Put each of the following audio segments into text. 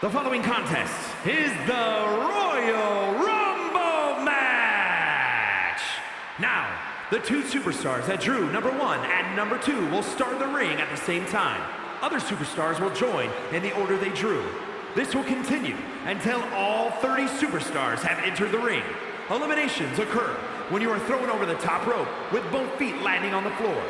The following contest is the Royal Rumble match. Now, the two superstars that drew number 1 and number 2 will start the ring at the same time. Other superstars will join in the order they drew. This will continue until all 30 superstars have entered the ring. Eliminations occur when you are thrown over the top rope with both feet landing on the floor.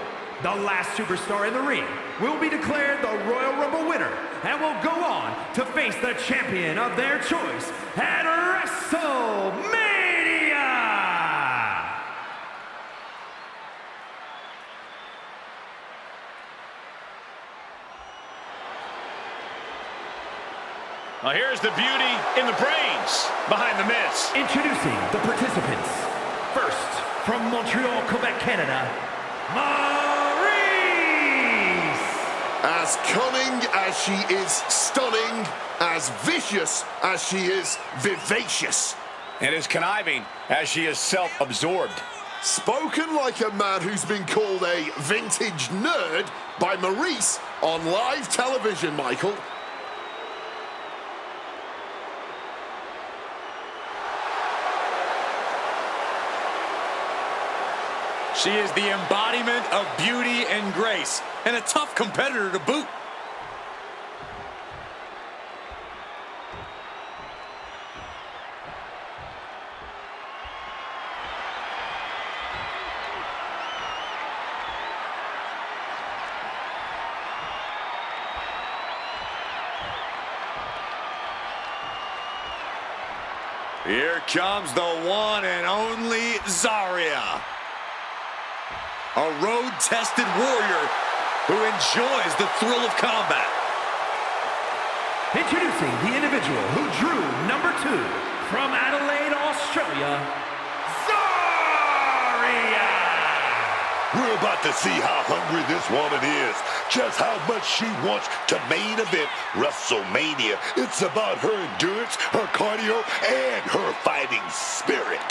The last superstar in the ring will be declared the Royal Rumble winner and will go on to face the champion of their choice at WrestleMania! Well, here's the beauty in the brains behind the Miz. Introducing the participants. First, from Montreal, Quebec, Canada, As cunning as she is stunning, as vicious as she is vivacious. And as conniving as she is self-absorbed. Spoken like a man who's been called a vintage nerd by Maurice on live television, Michael. She is the embodiment of beauty and grace, and a tough competitor to boot. Here comes the one and only Zarya. A road-tested warrior who enjoys the thrill of combat. Introducing the individual who drew number 2 from Adelaide, Australia, Zarya! We're about to see how hungry this woman is, just how much she wants to main event WrestleMania. It's about her endurance, her cardio, and her fighting spirit.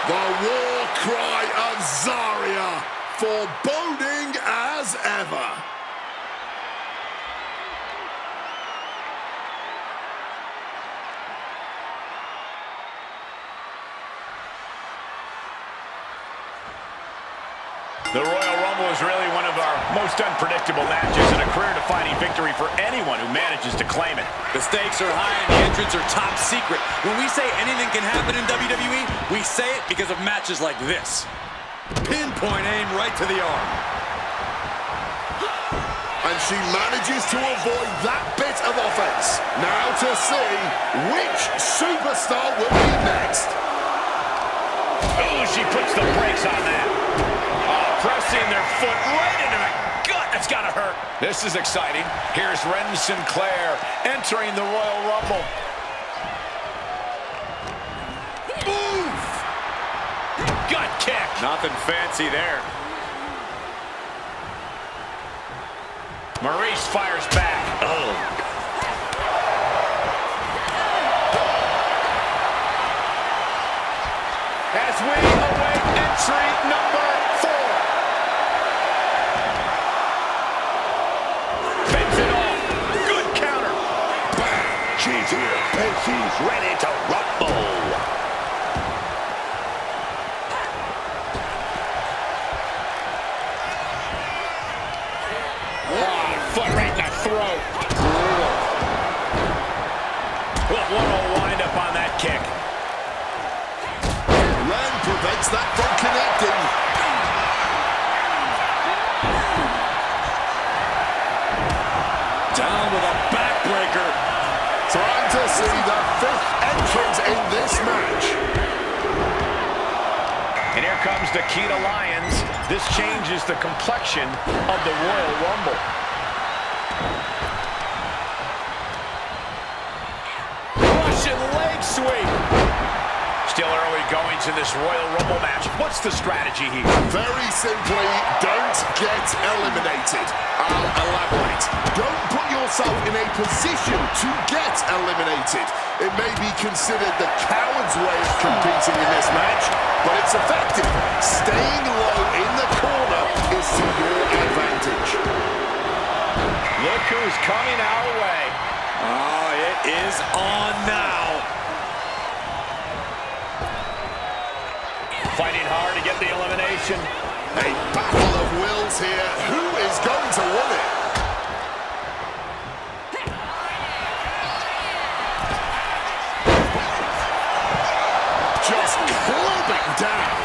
The war cry of Zarya, foreboding as ever. The Royal Rumble is really one of our most unpredictable matches and a career-defining victory for anyone who manages to claim it. The stakes are high and the entrants are top secret. When we say anything can happen in WWE, we say it because of matches like this. Pinpoint aim right to the arm. And she manages to avoid that bit of offense. Now to see which superstar will be next. Oh, she puts the brakes on that. Pressing their foot right into the gut. That's gotta hurt. This is exciting. Here's Ren Sinclair entering the Royal Rumble. Move! Gut kick. Nothing fancy there. Maurice fires back. Oh. As we await entry number 4. Fends it off. Good counter. Bam! She's here, and she's ready to rumble. Foot right in the throat. What a wind up on that kick. Ren prevents that from connecting. Down with a backbreaker. Time to see the 5th entrance in this match. And here comes Nikita Lyons. This changes the complexion of the Royal Rumble. Russian leg sweep. Still early goings in this Royal Rumble match. What's the strategy here? Very simply, don't get eliminated. I'll elaborate. Don't put yourself in a position to get eliminated. It may be considered the coward's way of competing in this match, but it's effective. Staying low in the corner is to your advantage. Look who's coming our way. Oh, it is on now. Fighting hard to get the elimination. A battle of wills here. Who is going to win it? Just clubbing down.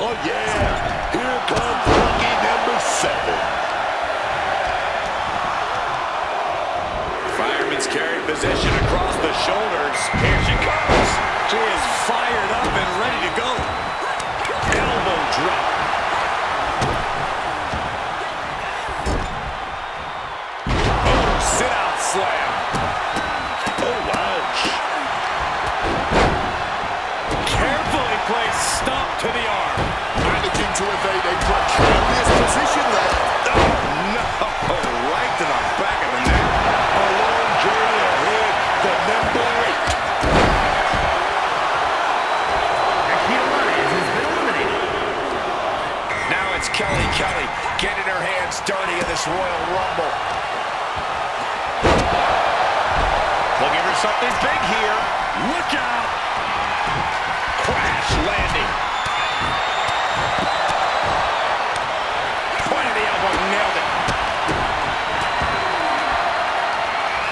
Oh, yeah. Here comes lucky number 7. Fireman's carry position across the shoulders. Here she comes. She is fired up and ready to go. Elbow drop. Oh, sit-out slam. Oh, ouch. Carefully placed stomp to the arm. Managing to evade a precarious position there. Oh, no. Right to the back of the neck. A long journey ahead for number 8. Kelly getting her hands dirty in this Royal Rumble. Looking for something big here. Look out! Crash landing. Point of the elbow, nailed it.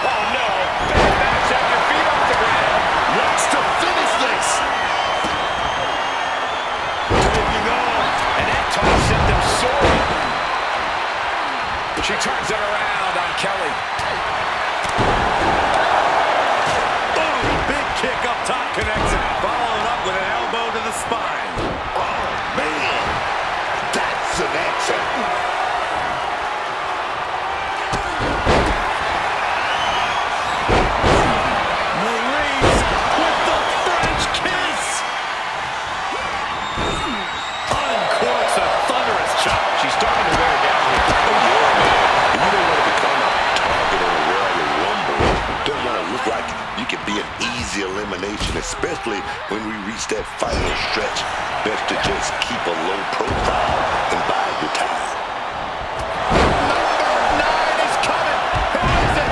Oh no, bad match after feet off the ground. Wants to finish this. Taking on, and that toss sent them soaring. She turns it around on Kelly. Boom! Big kick up top connects it. Followed up with an elbow to the spine. Oh, man. That's an action. Maurice with the French kiss. Uncorks a thunderous chop. She's starting to wear it down here. You don't want to become a target in a Royal Rumble. You don't want to look like you can be an easy elimination, especially when we reach that final stretch. Best to just keep a low profile and bide your time. Number 9 is coming. Who is it?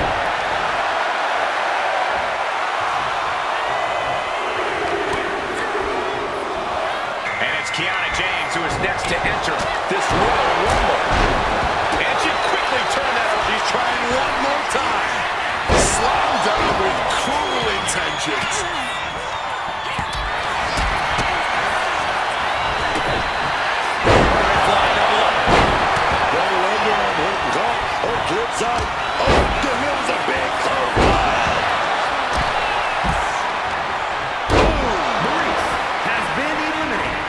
And it's Kiana James who is next to enter this Royal Rumble. And she quickly turned that over. She's trying one more time. Slam down with cruel intentions. Flips out. Oh, delivers a big clothesline. Maurice has been eliminated.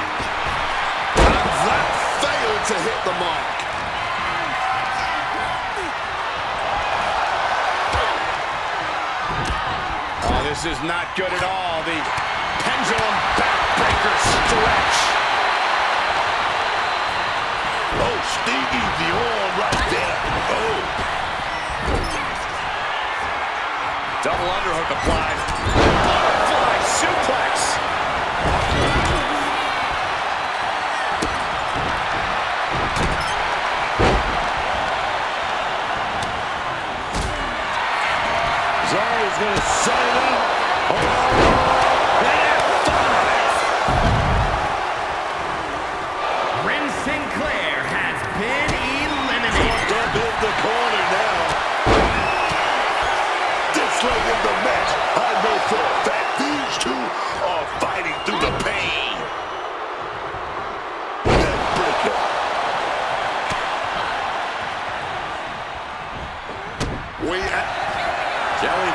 And that failed to hit the mark. Oh, this is not good at all. The pendulum backbreaker stretch. Oh, Stevie, the arm right there. Oh. Double underhook applied. Butterfly suplex. Zari's going to set it up. Ren Sinclair has been eliminated. Fucked up in the corner now. This late in the match, I know for a fact these two are fighting through the pain. Neckbreaker.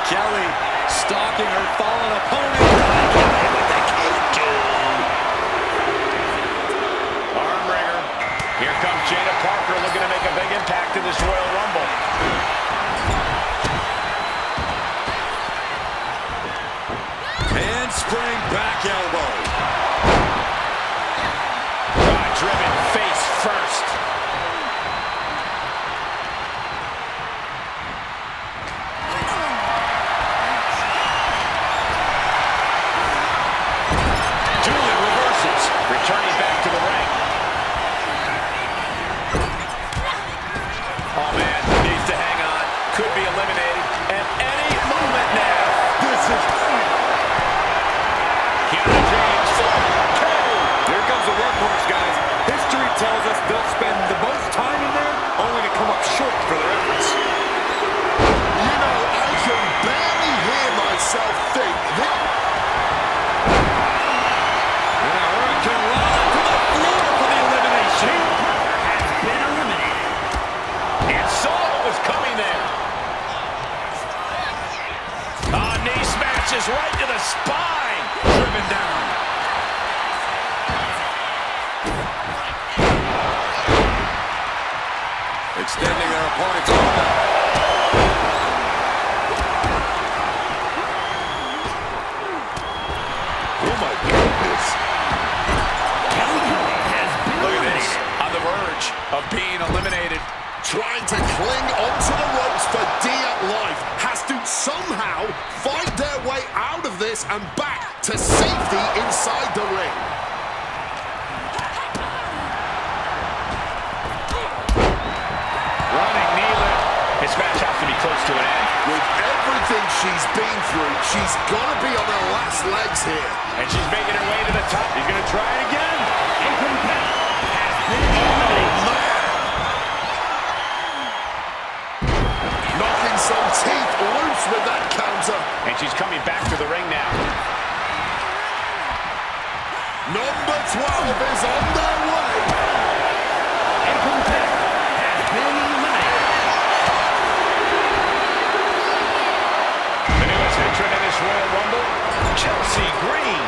Kelly stalking her fallen opponent. Armbringer. Here comes Jada Parker looking to make a big impact in this Royal Rumble. And could be eliminated at any moment now. This is... Keanu James for Here comes the workhorse, guys. History tells us they'll spend the most time in there only to come up short for their efforts. You know, I can barely hear myself think that... Hurricane Rod to the floor for the elimination. Has been eliminated. and saw what was coming there. Knee smashes right to the spine. Driven down. Extending their opponent's arm. Oh my goodness. Look at this. On the verge of being eliminated. Trying to cling onto the ropes for dear life. Has to somehow fight their way out of this and back to safety inside the ring. Running knee lift. This match has to be close to an end. With everything she's been through, she's got to be on her last legs here. And she's making her way to the top. He's going to try it again. Knocking some teeth loose with that counter. And she's coming back to the ring now. Number 12 is on their way. The newest entrant in this Royal Rumble, Chelsea Green.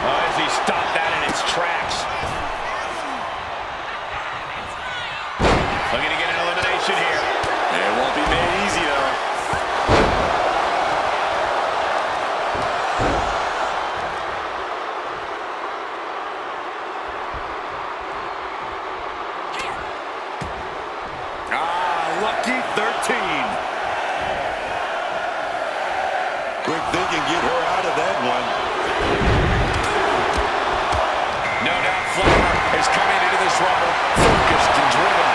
As he stopped that in its tracks. Looking to get an elimination here. It won't be made easy, though. Lucky 13. Quick thinking, get her out of that one. No doubt Flair is coming into this Rumble focused and driven.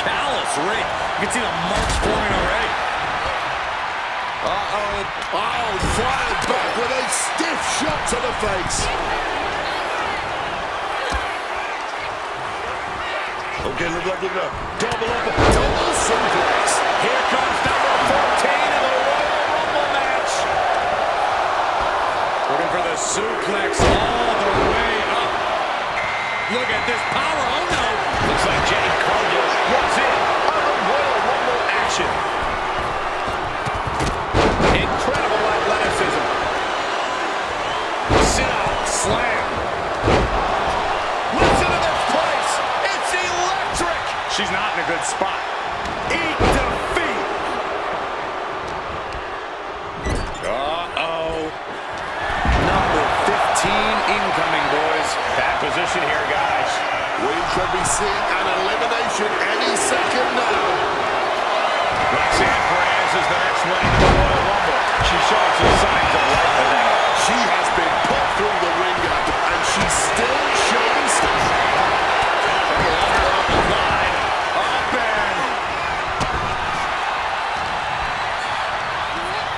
Callous ring. You can see the marks forming already. Oh, fired back with a stiff shot to the face. Okay, look up. Double up. Double suplex. Here comes number 14 of the Royal Rumble match. Looking for the suplex all the way up. Look at this power. Oh, no. Looks like Karrion was in on the Royal Rumble action. Incredible athleticism. Sit-out slam. Listen to this place. It's electric. She's not in a good spot. Eat defeat. Uh-oh. Number 15 incoming, boys. Bad position here, guys. We could be seeing an elimination any second now. Roxanne Perez is the next one into the Royal Rumble. She's showing some signs of life today. She has been put through the ringer, and she's still showing stuff.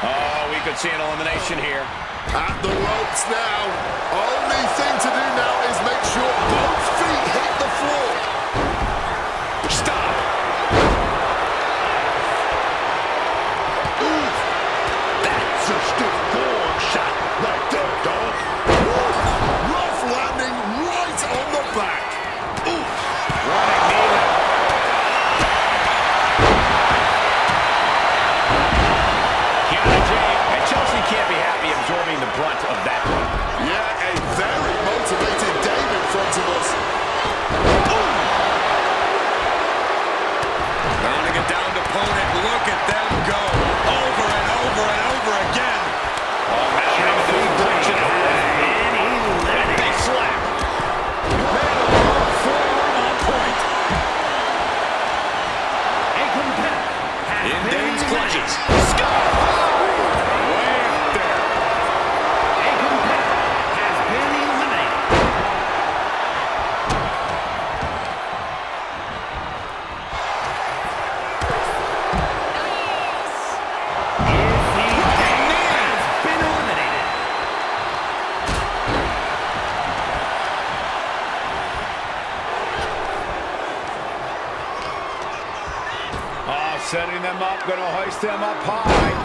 Oh, we could see an elimination here. At the ropes now. Only thing to do now is make sure both feet hit the floor. Stop. That's a stiff ball. Setting them up, gonna hoist them up high.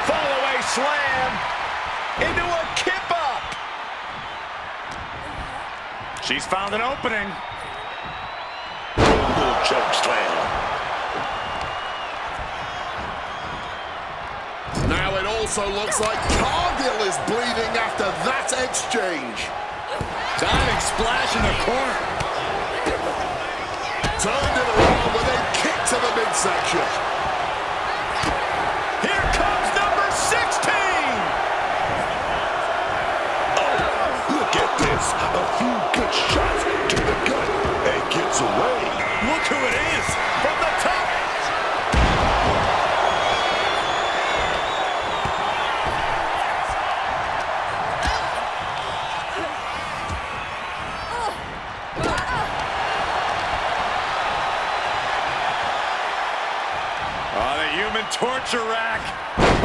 Fall away slam into a kip up. She's found an opening. Little choke slam. Now it also looks like Karrion is bleeding after that exchange. Diving splash in the corner. Turned it around with a kick to the midsection. Here comes number 16. Oh, look at this. A few good shots to the gut and gets away. Look who it is from the top. Human torture rack.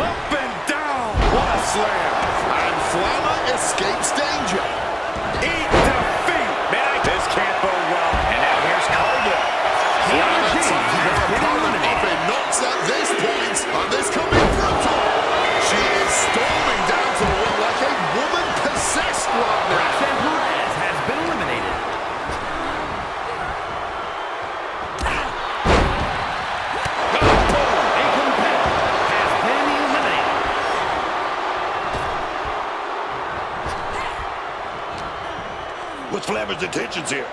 Up and down. What a slam. And Flammer escapes danger. Eat defeat. Man, this can't go well. And now here's Karrion. Flammer taking her opponent up in knots at this point. And this could be brutal. She is storming down to the ring like a woman possessed right now. Roxanne Perez has been eliminated. What's Flammer's intentions here?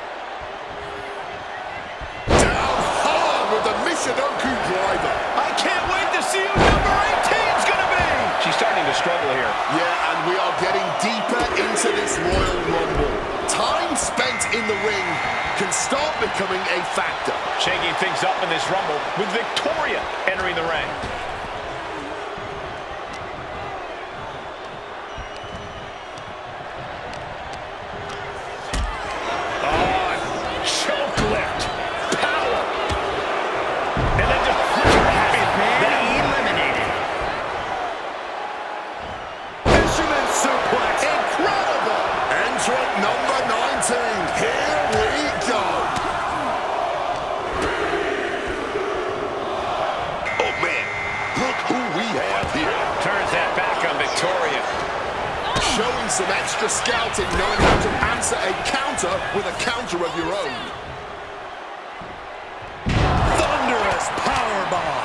Down hard with the Michinoku driver. I can't wait to see who number 18's going to be. She's starting to struggle here. Yeah, and we are getting deeper into this Royal Rumble. Time spent in the ring can start becoming a factor. Shaking things up in this Rumble with Victoria entering the ring. Showing some extra scouting, knowing how to answer a counter with a counter of your own. Thunderous powerbomb.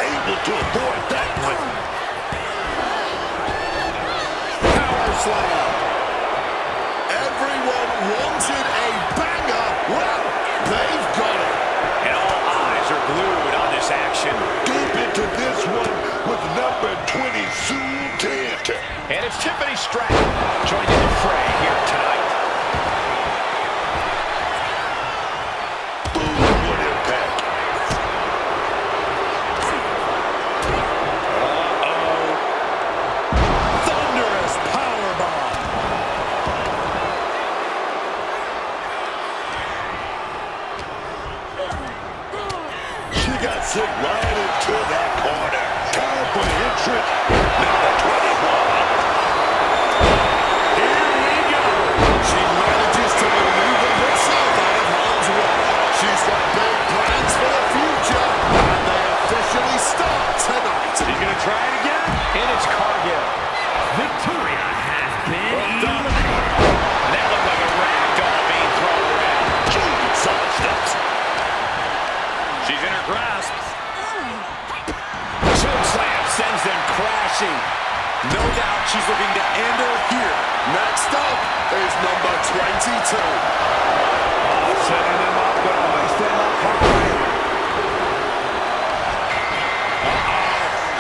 Able to avoid that one. Power slam. Everyone wanted a banger. Well, they've got it. And all eyes are glued on this action. Deep into this one with number 20, soon to enter. And it's Tiffany Stratton joining the fray here tonight. Boom, what impact. Uh-oh. Thunderous powerbomb. She got sent right into that corner. Time for entrance, number 21. Here we go. She manages to maneuver herself out of harm's way. She's got big plans for the future, and they officially start tonight. She's going to try it again, and it's Karrion. Victoria has been done. eliminated. That looked like a rag doll being thrown around. Solid steps. She's in her grasp. Choke slam sends them crashing. No doubt she's looking to end her here. Next up is number 22. Setting them up, gonna hoist them up high.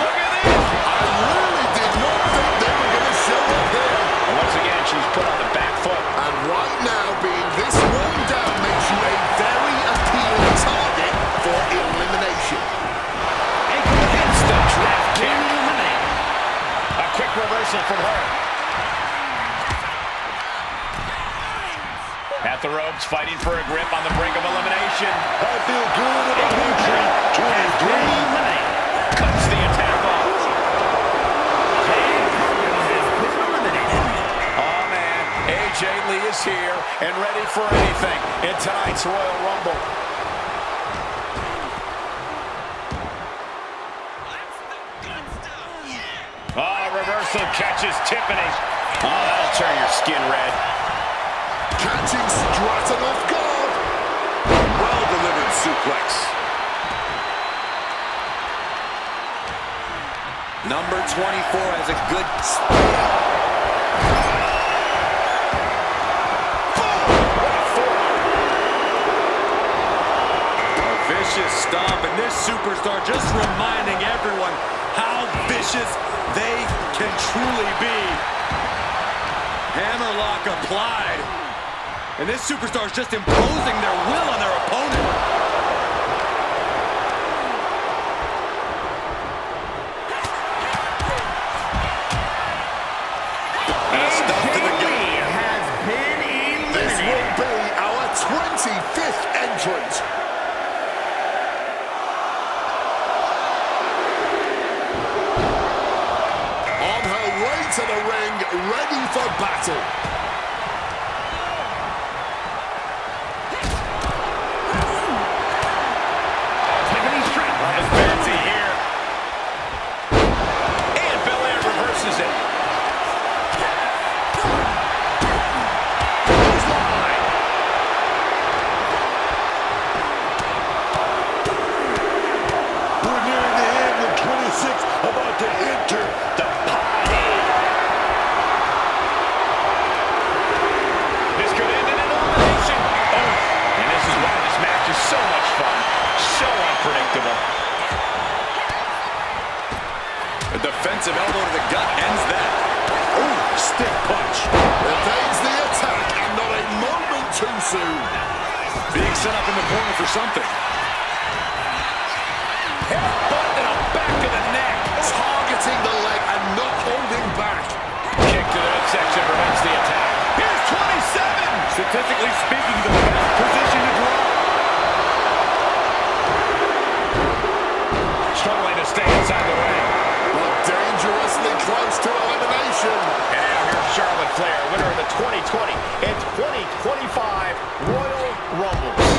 Look at this! I really did not think they were going to show up here. And once again, she's put on the back foot. And right now, being this worn down makes you a very appealing target for elimination. Instant drop kick. A quick reversal from her. At the ropes, fighting for a grip on the brink of elimination. I feel good about entry 23. Cuts the attack off. Oh man, AJ Dudley is here and ready for anything in tonight's Royal Rumble. Oh, reversal catches Tiffany. Oh, that'll turn your skin red. Catching Stratton off guard. Well-delivered suplex. Number 24 has a good spear. Vicious stomp, and this superstar just reminding everyone how vicious they can truly be. Hammerlock applied, and this superstar is just imposing their will on their opponent. And a stomp to the gut. Has been eliminated. This will be our 25th entrant. To the ring, ready for battle. Tiffany Stratton Is fancy here. And Belair reverses it. Clothesline. We're nearing the end of 26, about to enter the party. This could end in an elimination. Oh, and this is why this match is so much fun. So unpredictable. A defensive elbow to the gut ends that. Ooh, stiff punch. Evades the attack and not a moment too soon. Being set up in the corner for something. Headbutt to the back of the neck. Targeting the leg and not holding back. Kick to the midsection prevents the attack. Here's 27! Statistically speaking, the best position to drop. Struggling to stay inside the ring. But dangerously close to elimination. And now here's Charlotte Flair, winner of the 2020 and 2025 Royal Rumbles.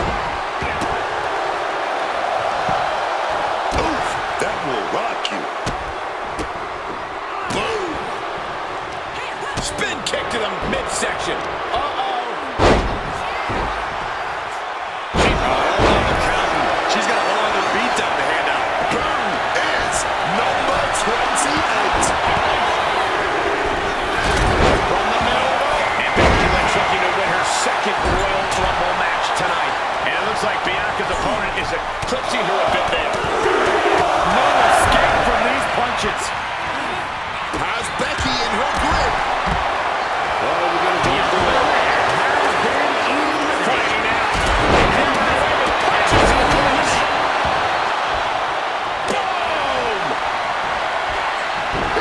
Oof, that will rock you. Boom. Spin kick to the midsection. She's got a whole other beatdown to hand out. Boom is number 28. From the middle. And Becky Lynch looking to win her second Royal Rumble match tonight. And it looks like Bianca's opponent is eclipsing her a bit there. No escape from these punches. Has Becky in her grip. Fighting out. Punches and knees. Boom!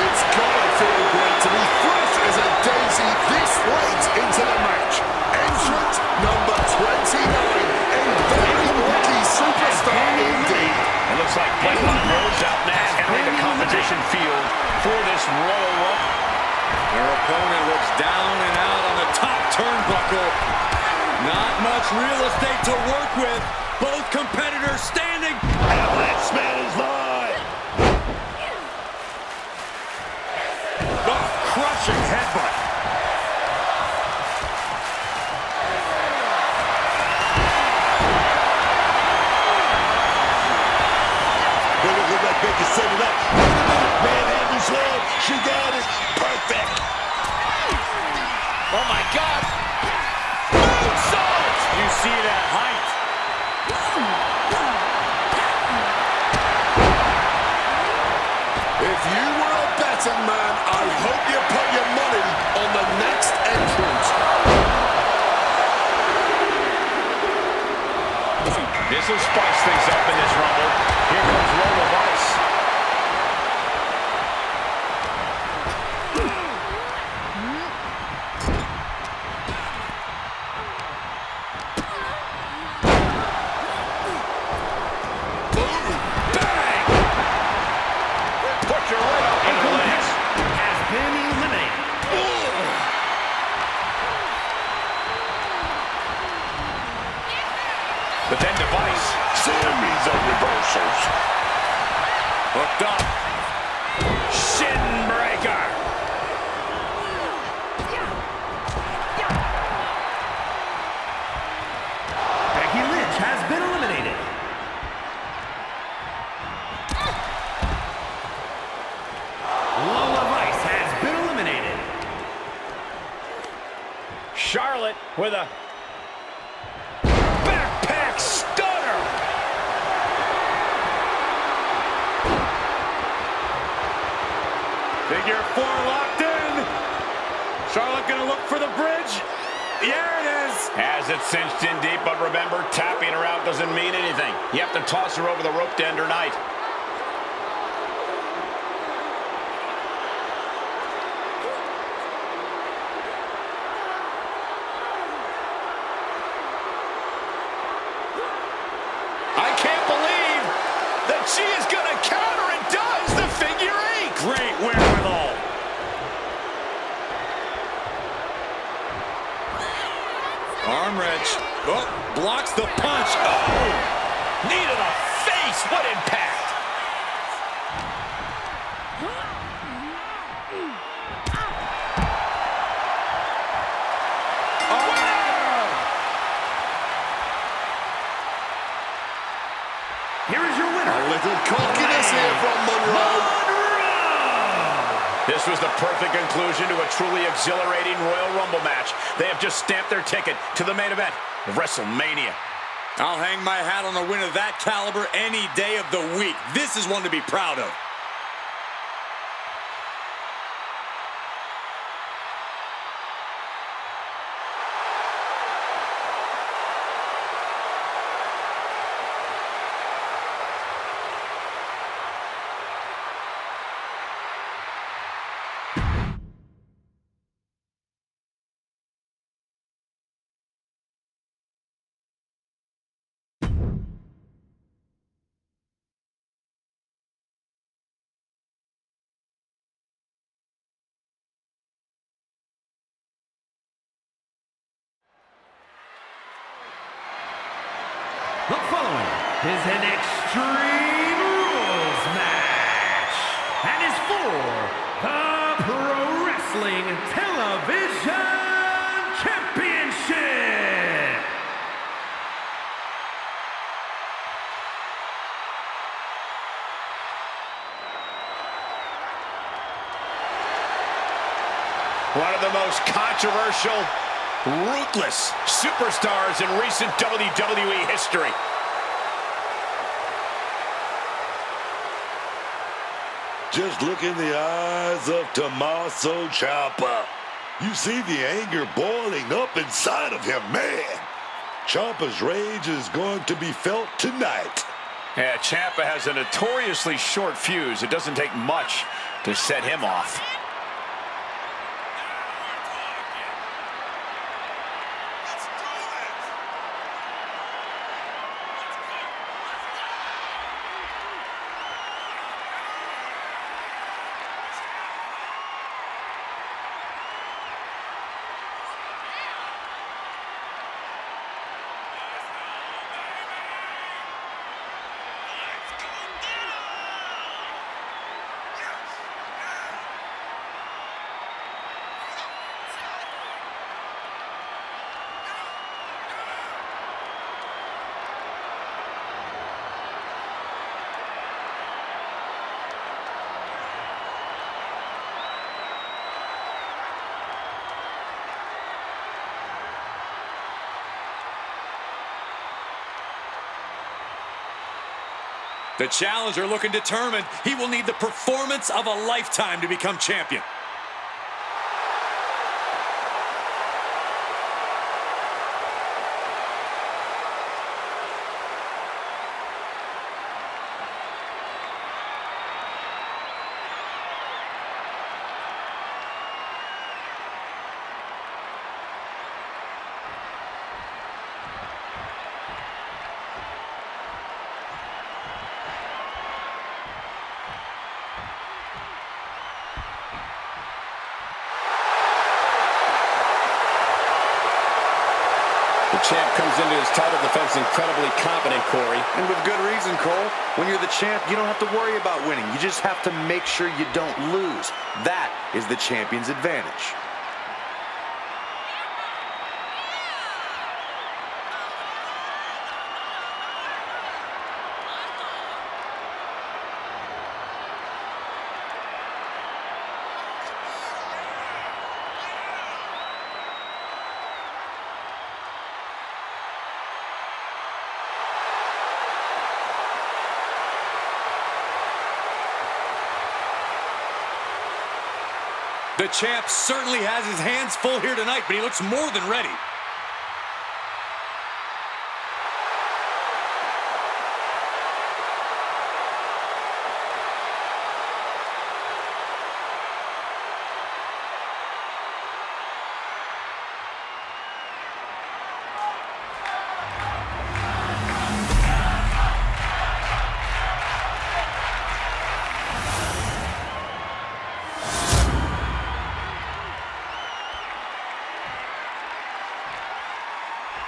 It's gotta feel great to be fresh as a daisy this late into the match. Entrant number 29. A very lucky superstar indeed. It looks like Bloodline Rose out next, entering the competition field for this Royal Rumble. Her opponent looks down and out on the top turnbuckle. Not much real estate to work with. Both competitors standing. How that smell is live. Oh, crushing headbutt. Look like Becky set it up. Wait a minute, manhandles leg. She got it. Perfect. Oh my God! Moonsault! You see that height. If you were a betting man, I hope you put your money on the next entrant. This will spice things up in this Rumble. Here comes Roll of Ice. Bang! Put your right up in the legs. has been eliminated. series of reversals. Hooked up. Shin breaker. Becky Lynch has been eliminated. Lola Vice has been eliminated. Charlotte with a backpack stunner. Figure 4 locked in. Charlotte gonna look for the bridge. Here it is. Has it cinched in deep, but remember, tapping her out doesn't mean anything. You have to toss her over the rope to end her night. I can't believe that she is going to counter and does the figure 8. Great wherewithal. Arm wrench. Oh, blocks the punch. Oh! Knee to the face. What impact. Here is your winner. A little cockiness here from Monroe. This was the perfect conclusion to a truly exhilarating Royal Rumble match. They have just stamped their ticket to the main event of WrestleMania. I'll hang my hat on a win of that caliber any day of the week. This is one to be proud of. The following is an Extreme Rules match and is for the Pro Wrestling Television Championship. One of the most controversial, ruthless superstars in recent WWE history. Just look in the eyes of Tommaso Ciampa. You see the anger boiling up inside of him, man. Ciampa's rage is going to be felt tonight. Yeah, Ciampa has a notoriously short fuse. It doesn't take much to set him off. The challenger looking determined. He will need the performance of a lifetime to become champion. champ comes into his title defense incredibly confident, Corey. And with good reason, Cole. When you're the champ, you don't have to worry about winning. You just have to make sure you don't lose. That is the champion's advantage. The champ certainly has his hands full here tonight, but he looks more than ready.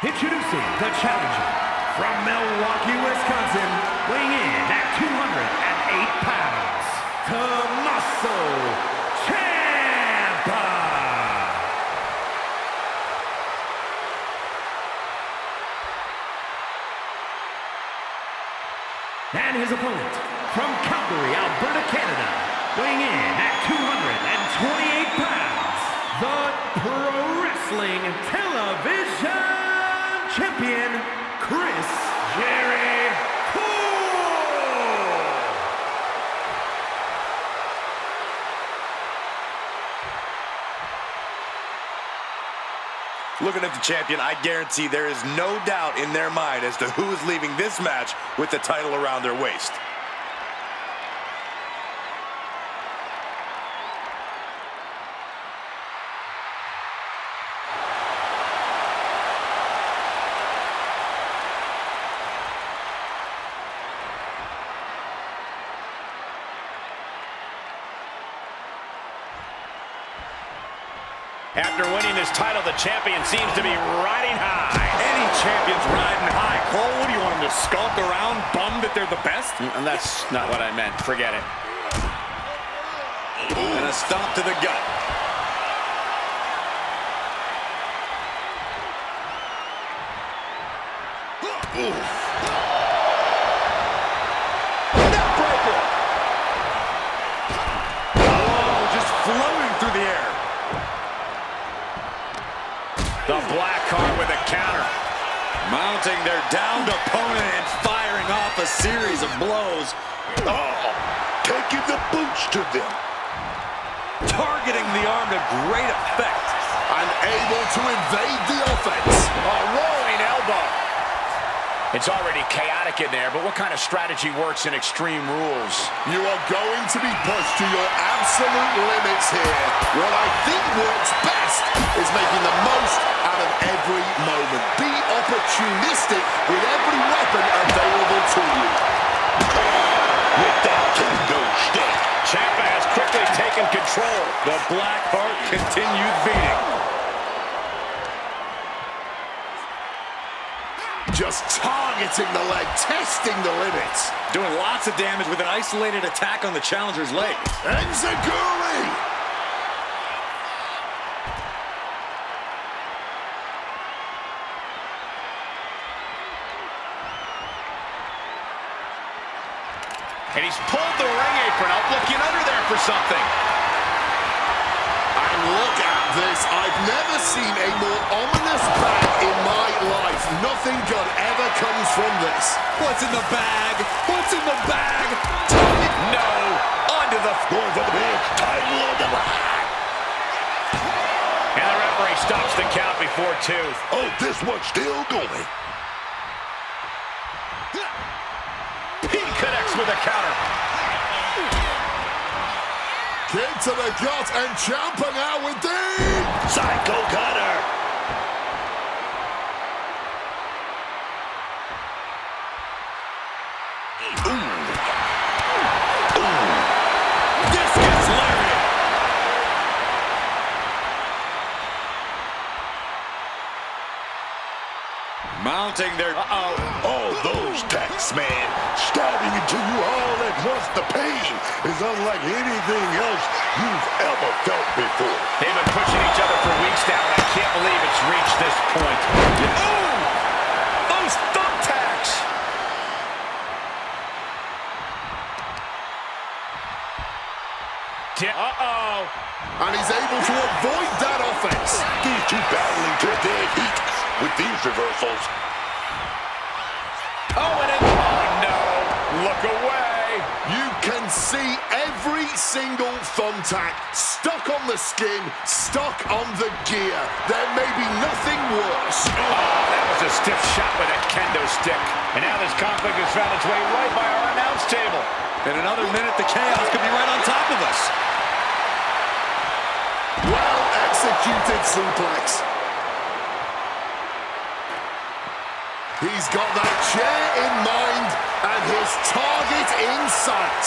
Introducing the challenger from Milwaukee, Wisconsin, weighing in at 208 pounds, Tommaso Ciampa. And his opponent from Calgary, Alberta, Canada, weighing in at 228 pounds, the Pro Wrestling Television Champion, Jericho. Looking at the champion, I guarantee there is no doubt in their mind as to who is leaving this match with the title around their waist. After winning this title, the champion seems to be riding high. Any champion's riding high. Cole, what do you want him to skulk around, bummed that they're the best? And that's not what I meant. Forget it. And a stomp to the gut. Neckbreaker! Oh, just floating through the air. The black card with a counter. Mounting their downed opponent and firing off a series of blows. Oh, taking the boots to them. Targeting the arm to great effect. Unable to invade the offense. A rolling elbow. It's already chaotic in there, but what kind of strategy works in Extreme Rules? You are going to be pushed to your absolute limits here. What I think works best is making the most out of every moment. Be opportunistic with every weapon available to you. With that kendo stick. Ciampa has quickly taken control. The black heart continued beating. Just targeting the leg, testing the limits. Doing lots of damage with an isolated attack on the challenger's leg. Enziguri! And he's pulled the ring apron up, looking under there for something. And look at this. I've never seen a more ominous bag in my life. Nothing good ever comes from this. What's in the bag? What's in the bag? No, onto the Going for the pin. Title on the line. And the referee stops the count before 2. Oh, this one's still going. He connects with a counter. Kick to the gut and Ciampa out with the Psycho cutter. Discus lariat. Mounting their... All those attacks, man. Stabbing into you all at once. The pain is unlike anything else you've ever felt before. They've been pushing each other for weeks now, and I can't believe it's reached this point. Ooh! Those thumbtacks! And he's able to avoid that offense. These two battling to dead heat with these reversals. No! Look away! You can see every single thumbtack stuck on the skin, stuck on the gear. There may be nothing worse. That was a stiff shot with a kendo stick. And now this conflict has found its way right by our announce table. In another minute, the chaos could be right on top of us. Well executed suplex. He's got that chair in mind and his target in sight.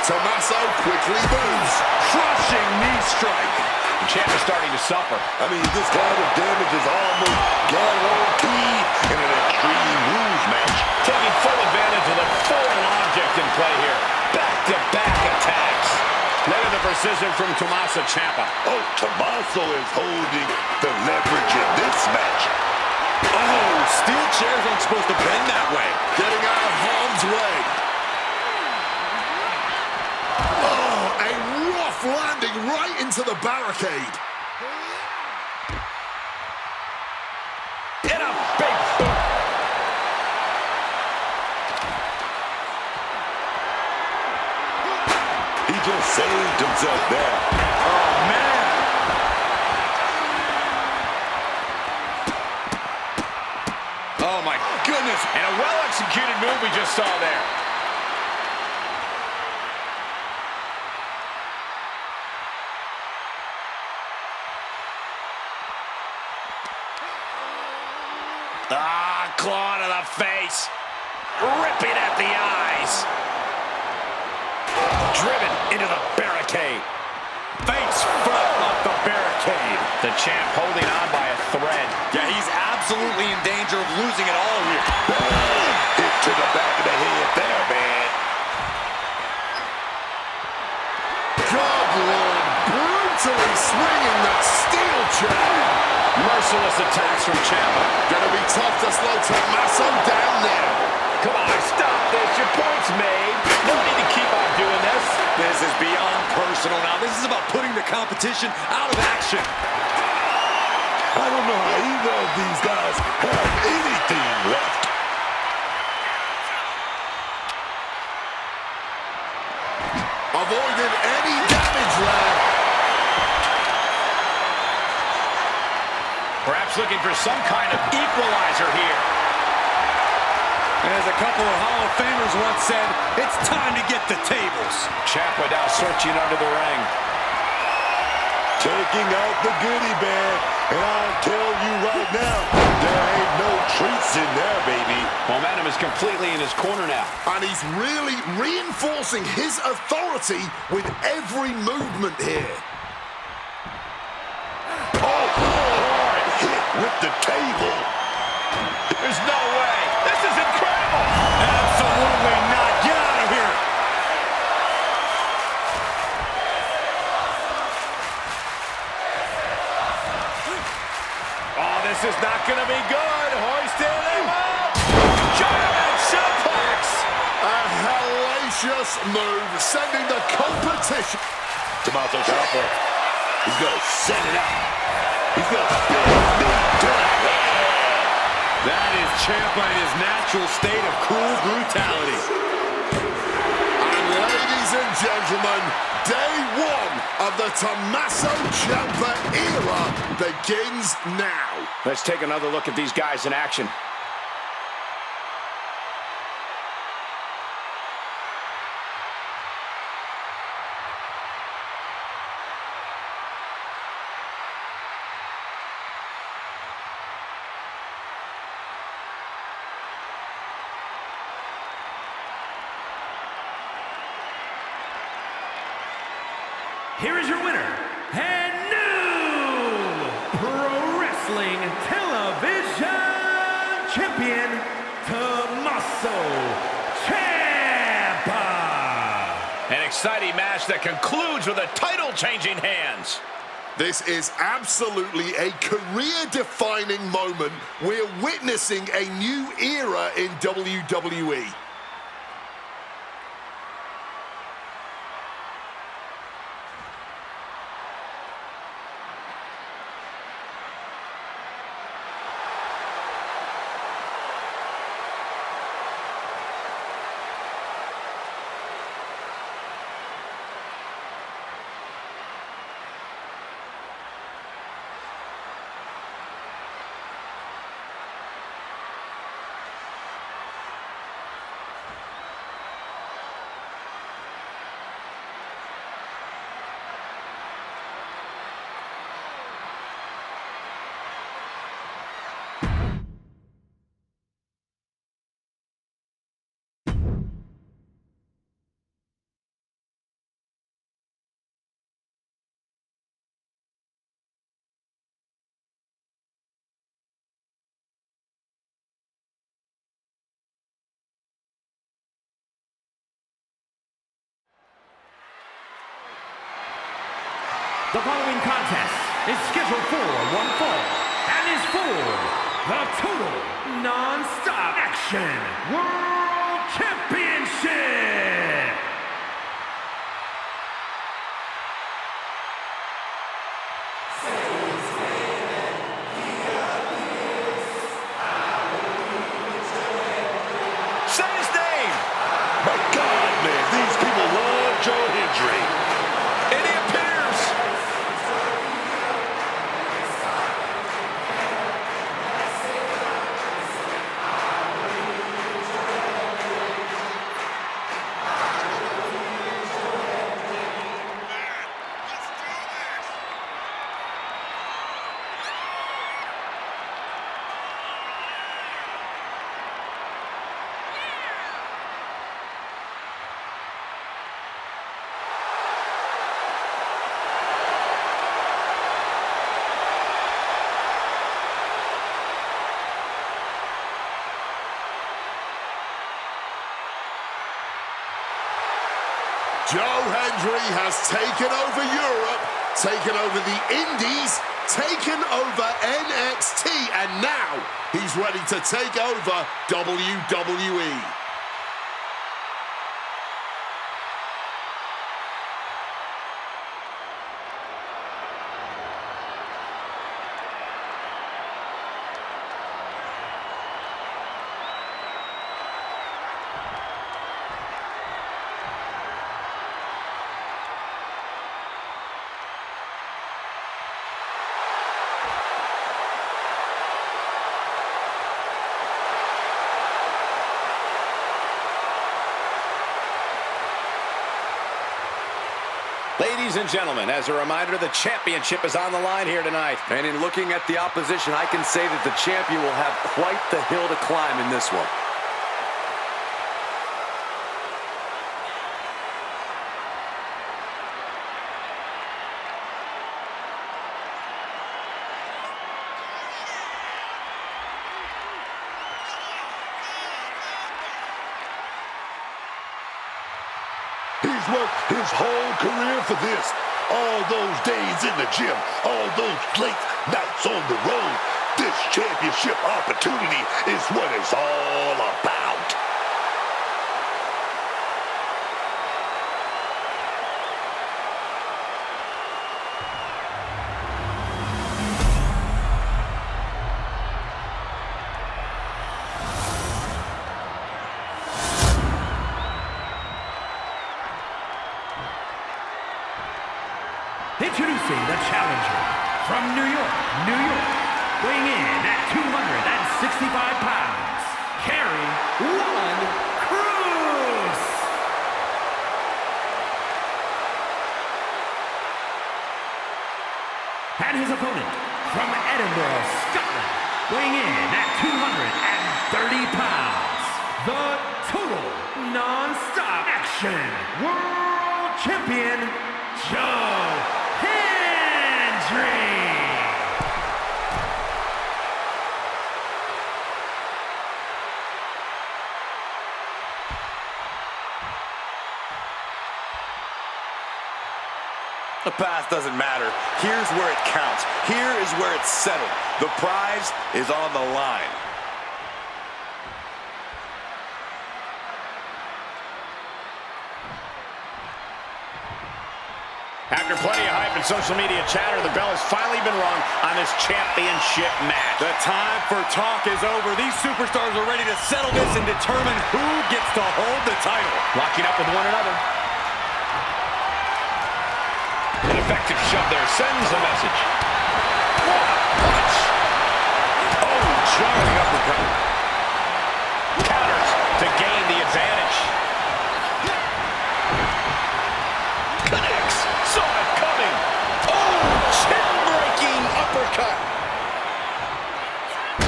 Tommaso quickly moves. Crushing knee strike. The champ is starting to suffer. I mean, this kind of damage is almost guaranteed in an Extreme Rules match. Taking full advantage of the foreign object in play here. Back-to-back attacks. Look at the precision from Tommaso Ciampa. Oh, Tommaso is holding the leverage in this match. Oh, steel chairs aren't supposed to bend that way. Getting out of harm's way. Oh, a rough landing right into the barricade. In a big boot. He just saved himself there. Oh, man. Oh, my goodness. And a well-executed move we just saw there. Claw to the face. Ripping at the eyes. Driven into the barricade. Face front off the barricade. The champ holding on by a thread. Yeah, he's absolutely in danger of losing it all here. Hit to the back of the head there, man. God, Lord, brutally swinging that steel chair. Merciless attacks from Ciampa. Gonna be tough to slow Tommaso down there. Come on, stop this. Your point's made. No need to keep on doing this. This is beyond personal now. This is about putting the competition out of action. I don't know how either of these guys have anything left. Avoided any damage there. Perhaps looking for some kind of equalizer here. As a couple of Hall of Famers once said, it's time to get the tables. Ciampa now searching under the ring. Taking out the goodie bag. And I'll tell you right now, there ain't no treats in there, baby. Momentum is completely in his corner now. And he's really reinforcing his authority with every movement here. Oh, hard hit with the table. There's no way. This is incredible. Absolutely not. Get out of here. Oh, this is not going to be good. Hoisting him up. German suplex. A hellacious move, sending the competition. Tommaso Ciampa, he's going to set it up. He's going to spin me down. That is Ciampa in his natural state of cool brutality. And ladies and gentlemen, day one of the Tommaso Ciampa era begins now. Let's take another look at these guys in action. Here is your winner, and new Pro Wrestling Television Champion, Tommaso Ciampa. An exciting match that concludes with a title-changing hands. This is absolutely a career-defining moment. We're witnessing a new era in WWE. The following contest is scheduled for one fall and is for the Total Non-Stop Action World Championship. Say his name. My God, man, these people love Joe Hendry. And he appears. Joe Hendry has taken over Europe, taken over the Indies, taken over NXT, and now he's ready to take over WWE. Ladies and gentlemen, as a reminder, the championship is on the line here tonight. And in looking at the opposition, I can say that the champion will have quite the hill to climb in this one. He's worked his whole career for this. All those days in the gym, all those late nights on the road. This championship opportunity is what it's all about. Introducing the challenger from New York, weighing in at 265 pounds, Karrion Kross. And his opponent from Edinburgh, Scotland, weighing in at 230 pounds, the Total Non-Stop Action World Champion, Joe Hendry. The past doesn't matter. Here's where it counts. Here is where it's settled. The prize is on the line. After plenty of hype and social media chatter, the bell has finally been rung on this championship match. The time for talk is over. These superstars are ready to settle this and determine who gets to hold the title. Locking up with one another. An effective shove there sends a message. What a punch! Oh, jarring uppercut. Counters to gain the advantage. Connects. Saw it coming. Oh, chin-breaking uppercut.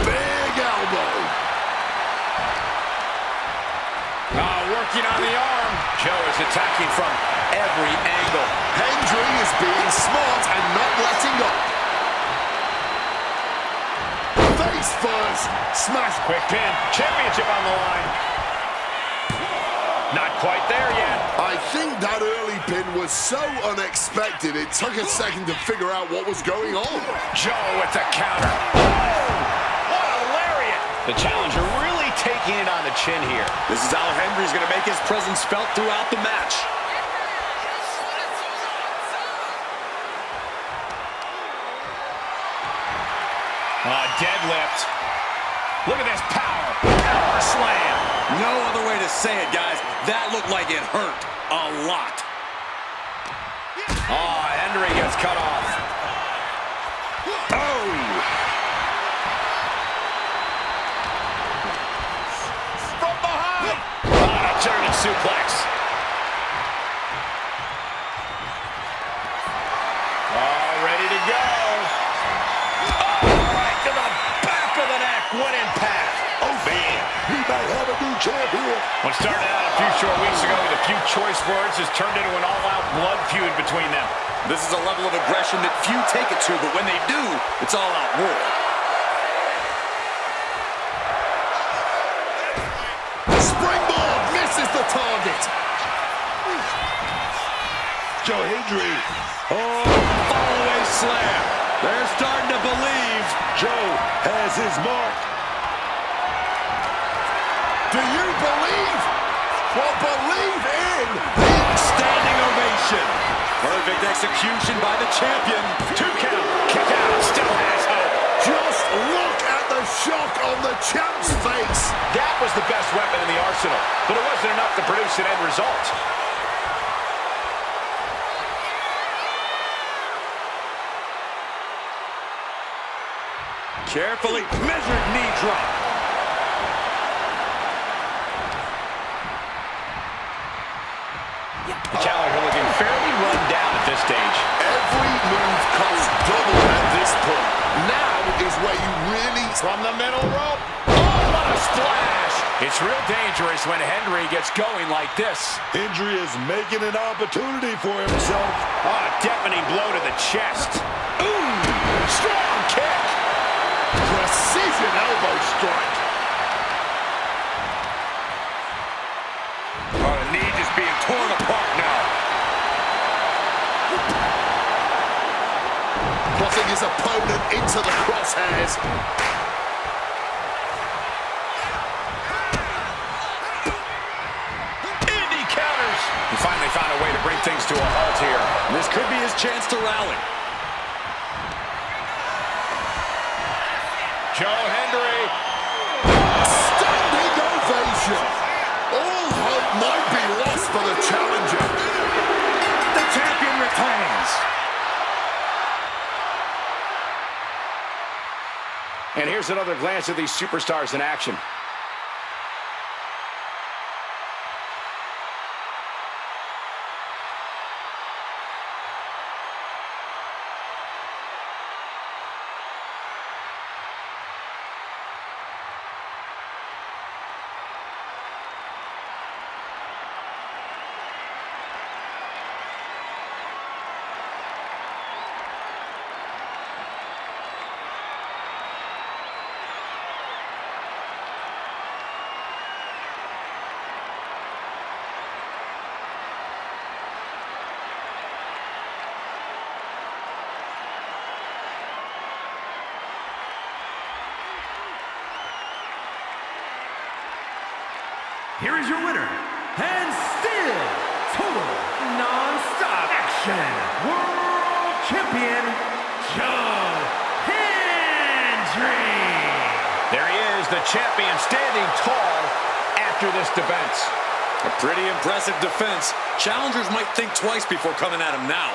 Big elbow. Working on the arm. Joe is attacking from every angle. Hendry is being smart and not letting go. Face first. Smash. Quick pin. Championship on the line. Not quite there yet. I think that early pin was so unexpected, it took a second to figure out what was going on. Joe with the counter. Oh, what a lariat. The challenger really taking it on the chin here. This is how Hendry's going to make his presence felt throughout the match. Deadlift. Look at this power. Power slam. No other way to say it, guys. That looked like it hurt a lot. Oh, Hendry gets cut off. Oh! From behind. Oh, a German suplex. Oh, ready to go. What impact. Oh, man, we might have a new champ here. What started out a few short weeks ago with a few choice words has turned into an all-out blood feud between them. This is a level of aggression that few take it to, but when they do, it's all-out war. Springboard misses the target. Joe Hendry. Oh, follow-away slam. They're starting to believe. Joe has his mark. Do you believe? Well, believe in. Standing ovation. Perfect execution by the champion. 2 count. Kick out. Still has hope. Just look at the shock on the champ's face. That was the best weapon in the arsenal, but it wasn't enough to produce an end result. Carefully measured knee drop. The challenger looking fairly run down at this stage. Every move costs double at this point. Now is where you really... From the middle rope. Oh, what a splash. It's real dangerous when Hendry gets going like this. Hendry is making an opportunity for himself. Oh, a deafening blow to the chest. Ooh, strong kick. Precision elbow strike. Oh, the knee just being torn apart now. Putting his opponent into the crosshairs. Indy counters. He finally found a way to bring things to a halt here. This could be his chance to rally. Joe Hendry. Standing ovation. All hope might be lost for the challenger. The champion retains. And here's another glance at these superstars in action. here is your winner, and still total non-stop action world champion, Hendry. There he is, the champion, standing tall after this defense. A pretty impressive defense. Challengers might think twice before coming at him now.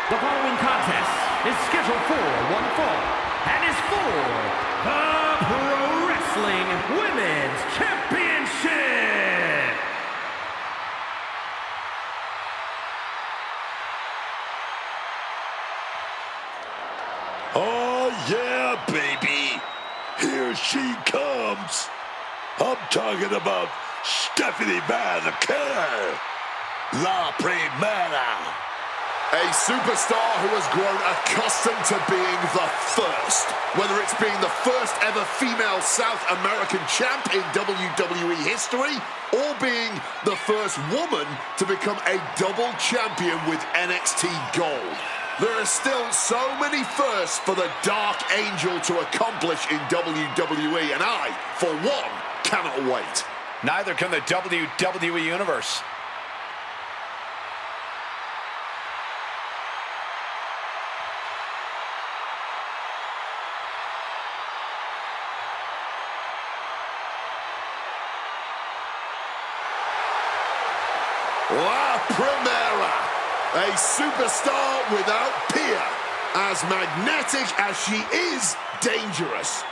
The following contest is scheduled for one fall and is for the Pro Wrestling Women's Championship. Oh, yeah, baby. Here she comes. I'm talking about Stephanie Vaquer. La Primera. A superstar who has grown accustomed to being the first. Whether it's being the first ever female South American champ in WWE history, or being the first woman to become a double champion with NXT Gold. There are still so many firsts for the Dark Angel to accomplish in WWE, and I, for one, cannot wait. Neither can the WWE Universe. La Primera, a superstar without peer, as magnetic as she is dangerous.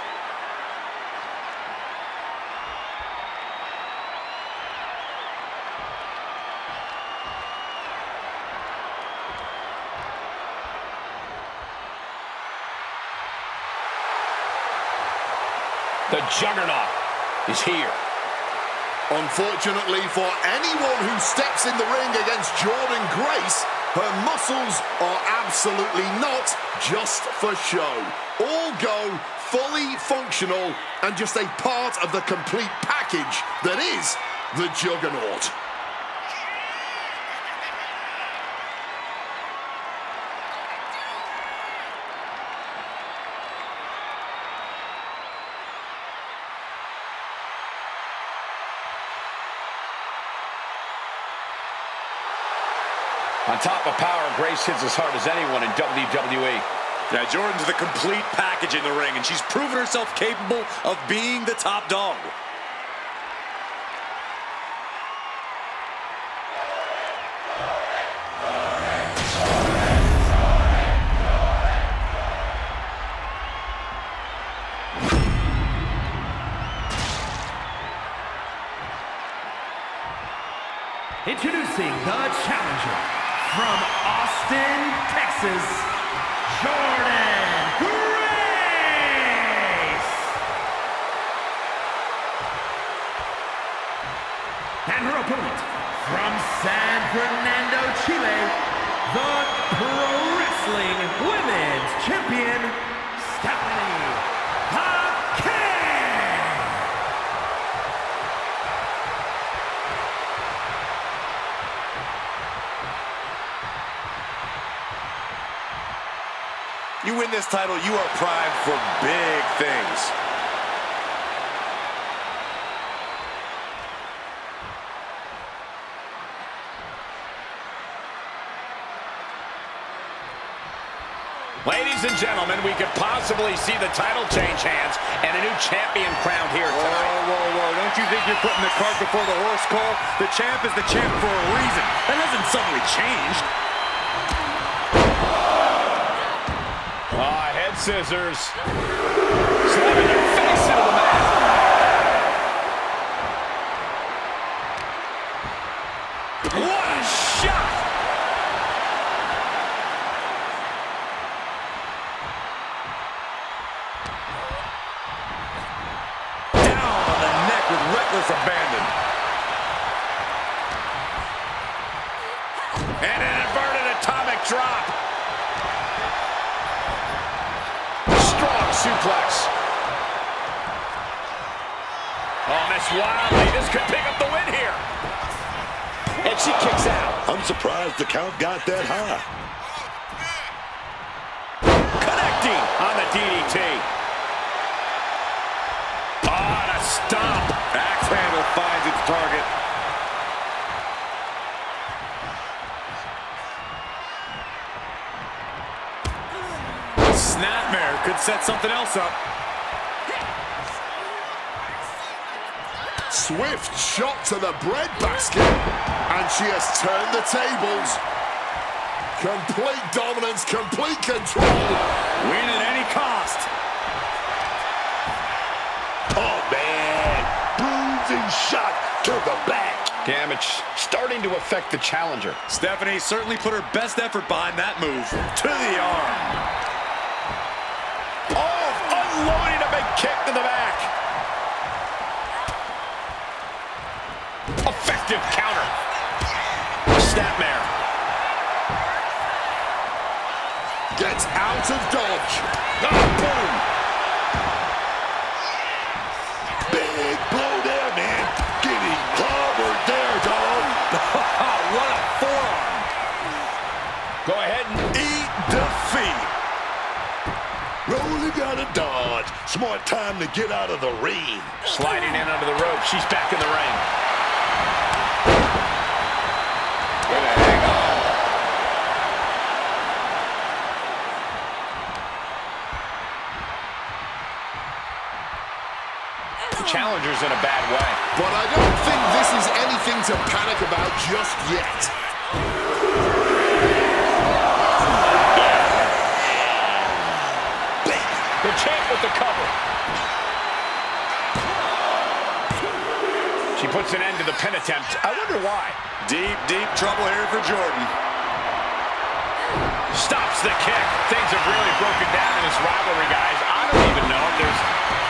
The Juggernaut is here. Unfortunately for anyone who steps in the ring against Jordynne Grace, her muscles are absolutely not just for show. All go fully functional and just a part of the complete package that is the Juggernaut. On top of power, Grace hits as hard as anyone in WWE. Yeah, Jordynne's the complete package in the ring, and she's proven herself capable of being the top dog. Introducing the challenger from Austin, Texas, Jordynne Grace. And her opponent from San Fernando, Chile, the Pro Wrestling Women's Champion, Stephanie Vaquer. You win this title, you are primed for big things. Ladies and gentlemen, we could possibly see the title change hands and a new champion crowned here tonight. Whoa. Don't you think you're putting the cart before the horse, Cole? The champ is the champ for a reason. That hasn't suddenly changed. Head scissors. Slamming their face into the mat. What a shot! Down on the neck with reckless abandon. And an inverted atomic drop. suplex. Oh, missed wildly. This could pick up the win here. And she kicks out. I'm surprised the count got that high. Connecting on the DDT. Oh, the stomp. Axe handle finds its target. Snapmare could set something else up. Swift shot to the breadbasket, and she has turned the tables. Complete dominance, complete control. Win at any cost. Oh, man. Bruising shot to the back. Damage starting to affect the challenger. Stephanie certainly put her best effort behind that move. To the arm. Oh, unloading a big kick to the back. Effective counter. Snapmare. Gets out of dodge. Oh, boom. Big blow there, man. Getting clobbered there, dog. What a forearm. Go ahead and Eat defeat. Rolling out of dodge. Smart time to get out of the ring. sliding in under the rope. She's back in the ring. Gonna hang on. The challenger's in a bad way. But I don't think this is anything to panic about just yet. The champ with the cover. She puts an end to the pin attempt. I wonder why. Deep, deep trouble here for Jordynne. Stops the kick. Things have really broken down in this rivalry, guys. I don't even know if there's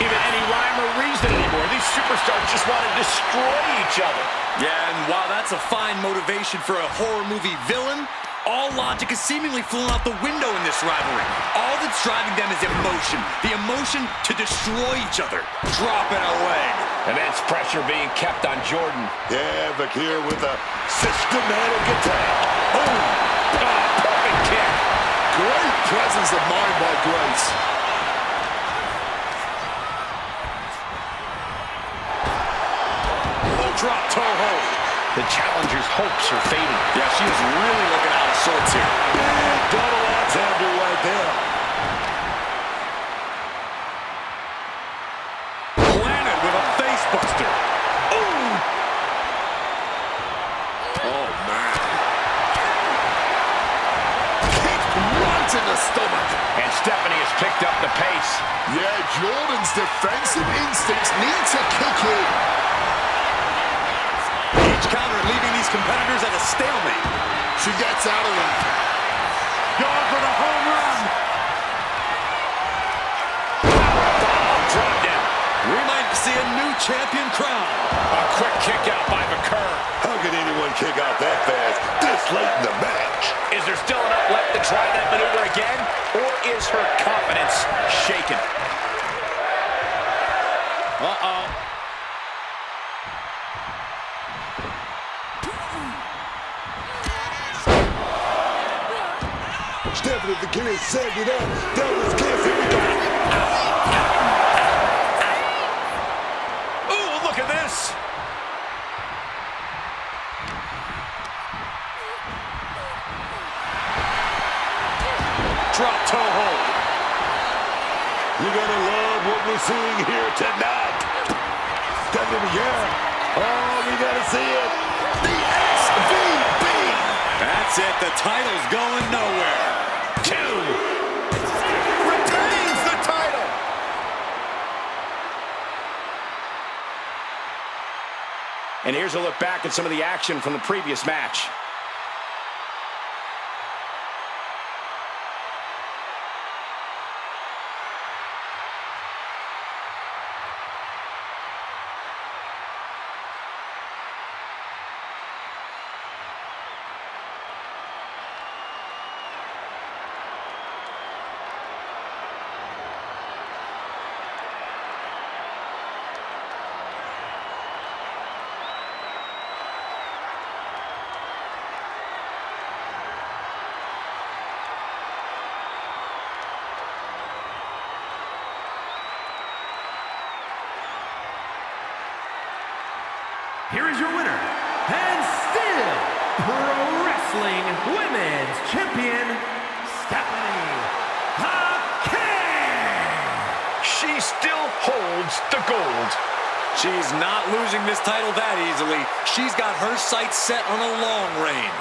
even any rhyme or reason anymore. These superstars just want to destroy each other. Yeah, and while that's a fine motivation for a horror movie villain, all logic is seemingly flown out the window in this rivalry. All that's driving them is emotion. The emotion to destroy each other. Dropping a leg. Immense pressure being kept on Jordynne. Yeah, Vaquer with a systematic attack. Oh, perfect kick. Great presence of mind by Grace. Drop toe hold. The challenger's hopes are fading. Yeah, she is really looking out of sorts here. Big double axe handle right there. Planted with a face buster. Ooh! Oh, man. Kick right in the stomach. And Stephanie has picked up the pace. Yeah, Jordynne's defensive instincts need to kick in. Each counter leaving these competitors at a stalemate. She gets out of that. Going for the home run. Bomb dropped down. We might see a new champion crown. A quick kick out by Vaquer. How can anyone kick out that fast this late in the match? Is there still enough left to try that maneuver again? Or is her confidence shaken? Uh-oh. Stephanie Vaquer set it up. Devil's kiss. Here we go. Ooh, look at this. Drop toe hold. You're gonna love what we're seeing here tonight. Stephanie Vaquer. Oh, we gotta see it. The SVB. That's it. The title's going nowhere. 2 retains the title. And here's a look back at some of the action from the previous match. here is your winner, and still Pro Wrestling Women's Champion, Stephanie Vaquer. She still holds the gold. She's not losing this title that easily. She's got her sights set on a long reign.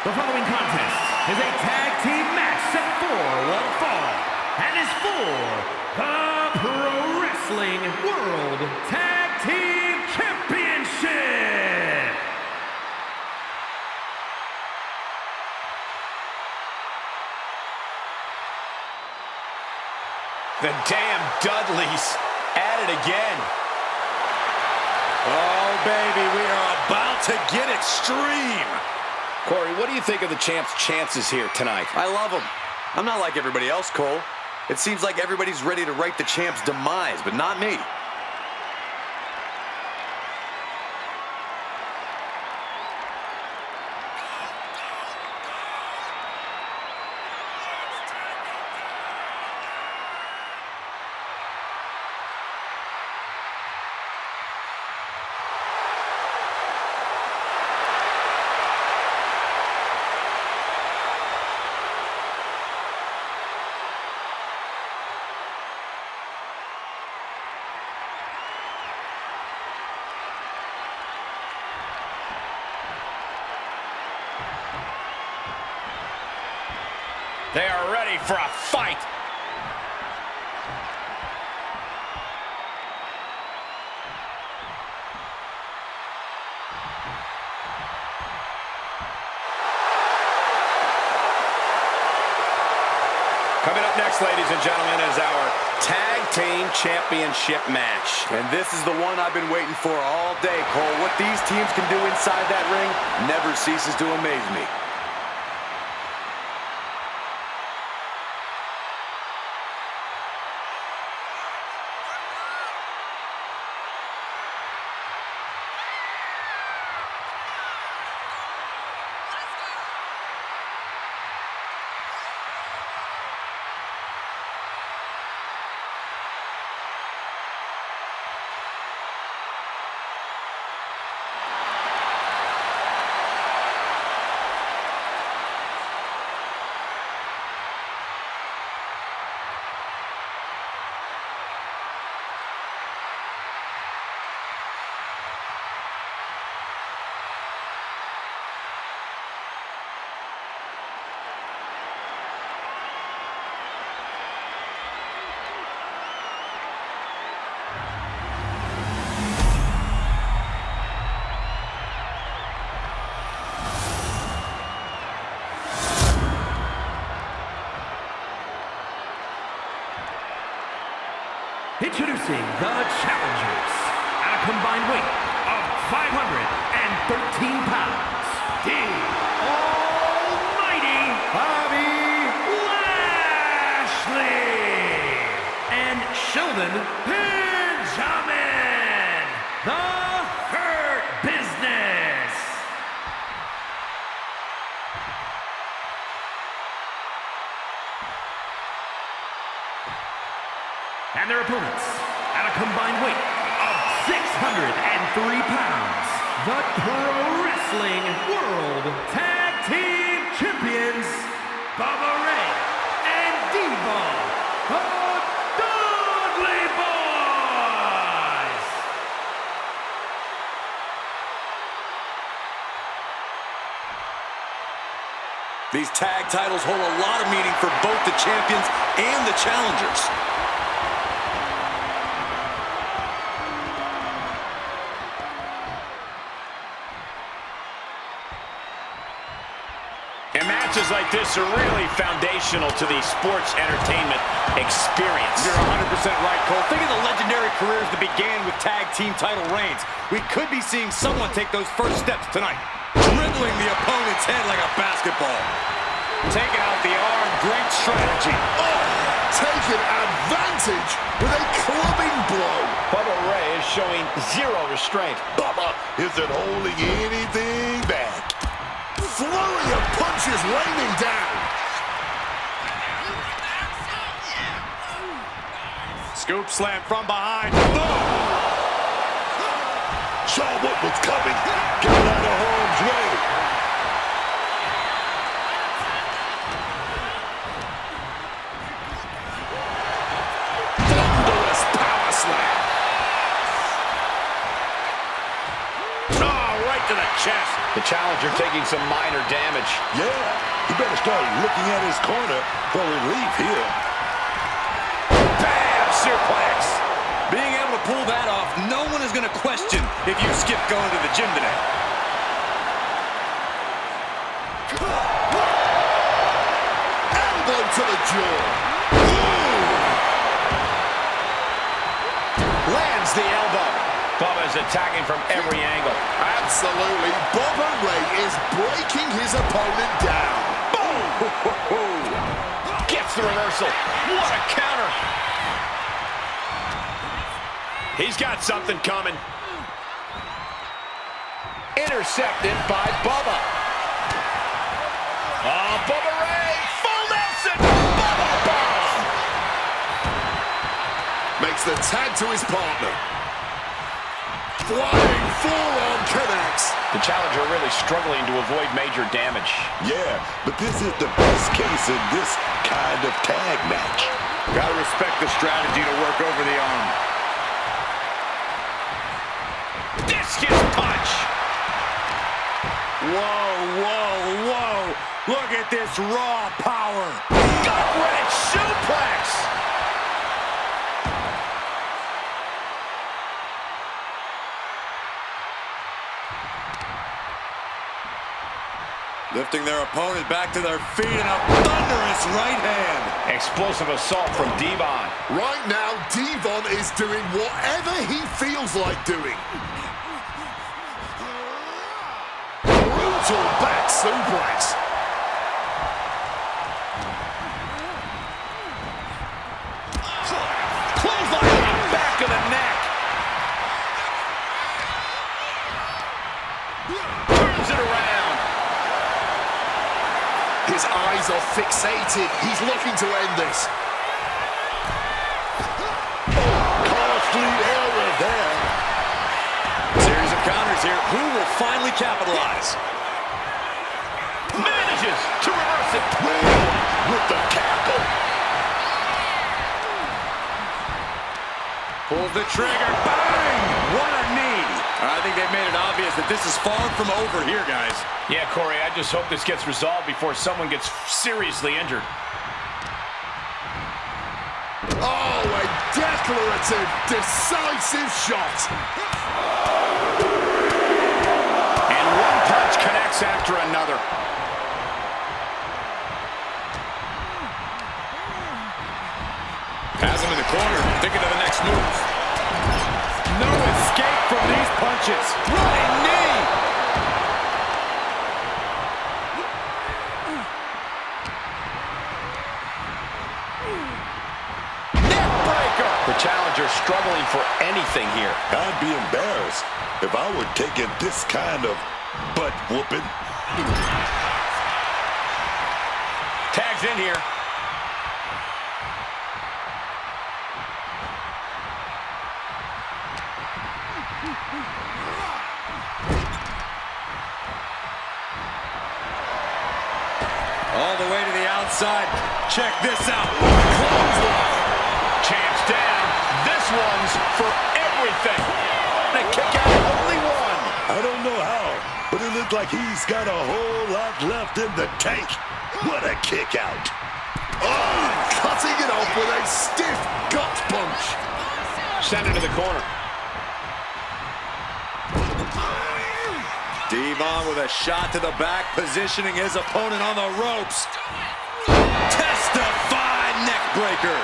The following contest is a tag team match set for one fall and is for the Pro Wrestling World Tag Team Championship. The damn Dudleys at it again. Oh, baby, we are about to get extreme. Corey, what do you think of the champ's chances here tonight? I love him. I'm not like everybody else, Cole. It seems like everybody's ready to write the champ's demise, but not me. They are ready for a fight. Coming up next, ladies and gentlemen, is our Tag Team Championship match. And this is the one I've been waiting for all day, Cole. What these teams can do inside that ring never ceases to amaze me. Introducing the challengers at a combined weight of 513 pounds, the almighty Bobby Lashley and Sheldon Benjamin, the Hurt Business. And their opponents, at a combined weight of 603 pounds, the Pro Wrestling World Tag Team Champions, Bubba Ray and Devon, the Dudley Boyz. These tag titles hold a lot of meaning for both the champions and the challengers. And matches like this are really foundational to the sports entertainment experience. You're 100% right, Cole. Think of the legendary careers that began with tag team title reigns. We could be seeing someone take those first steps tonight, dribbling the opponent's head like a basketball. Taking out the arm, great strategy. Oh, taking advantage with a clubbing blow. Bubba Ray is showing zero restraint. Bubba isn't holding anything back. Flurry of punches raining down. Scoop slam from behind. Boom! Saw what was coming. Get out of harm's way. Thunderous power slam. Oh, right to the chest. The challenger taking some minor damage. Yeah, he better start looking at his corner for relief here. Bam! Suplex. Being able to pull that off, no one is going to question if you skip going to the gym today. Elbow to the jaw. Lands the elbow. Bubba's attacking from every angle. Absolutely. Bubba Ray is breaking his opponent down. Boom! Gets the reversal. What a counter. He's got something coming. Intercepted by Bubba. Oh, Bubba Ray. Full Nelson. Bubba bomb. Makes the tag to his partner. Flying forearm connects. The challenger really struggling to avoid major damage. Yeah, but this is the best case in this kind of tag match. Gotta respect the strategy to work over the arm. Discus punch. Whoa, whoa, whoa. Look at this raw power. Gut-wrench suplex. Lifting their opponent back to their feet in a thunderous right hand. Explosive assault from Devon. Right now, Devon is doing whatever he feels like doing. Brutal back suplex. Clothesline on the back of the neck. Turns it around. His eyes are fixated. He's looking to end this. Costly error there. Series of counters here. Who will finally capitalize? Manages to reverse it. With the tackle. Pulls the trigger. Bang! What a knee. I think they've made it obvious that this is far from over here, guys. Yeah, Corey, I just hope this gets resolved before someone gets seriously injured. Oh, a declarative, decisive shot. And one punch connects after another. Has him in the corner, thinking of the next move. No escape from these punches. Running knee. Neck breaker. The challenger struggling for anything here. I'd be embarrassed if I were taking this kind of butt whooping. Tags in here. All the way to the outside. Check this out. Champ's down. This one's for everything. And a kick out, only one. I don't know how, but it looked like he's got a whole lot left in the tank. What a kick out. Oh, cutting it off with a stiff gut punch. Sent into the corner. Devon with a shot to the back, positioning his opponent on the ropes. Testify neck breaker.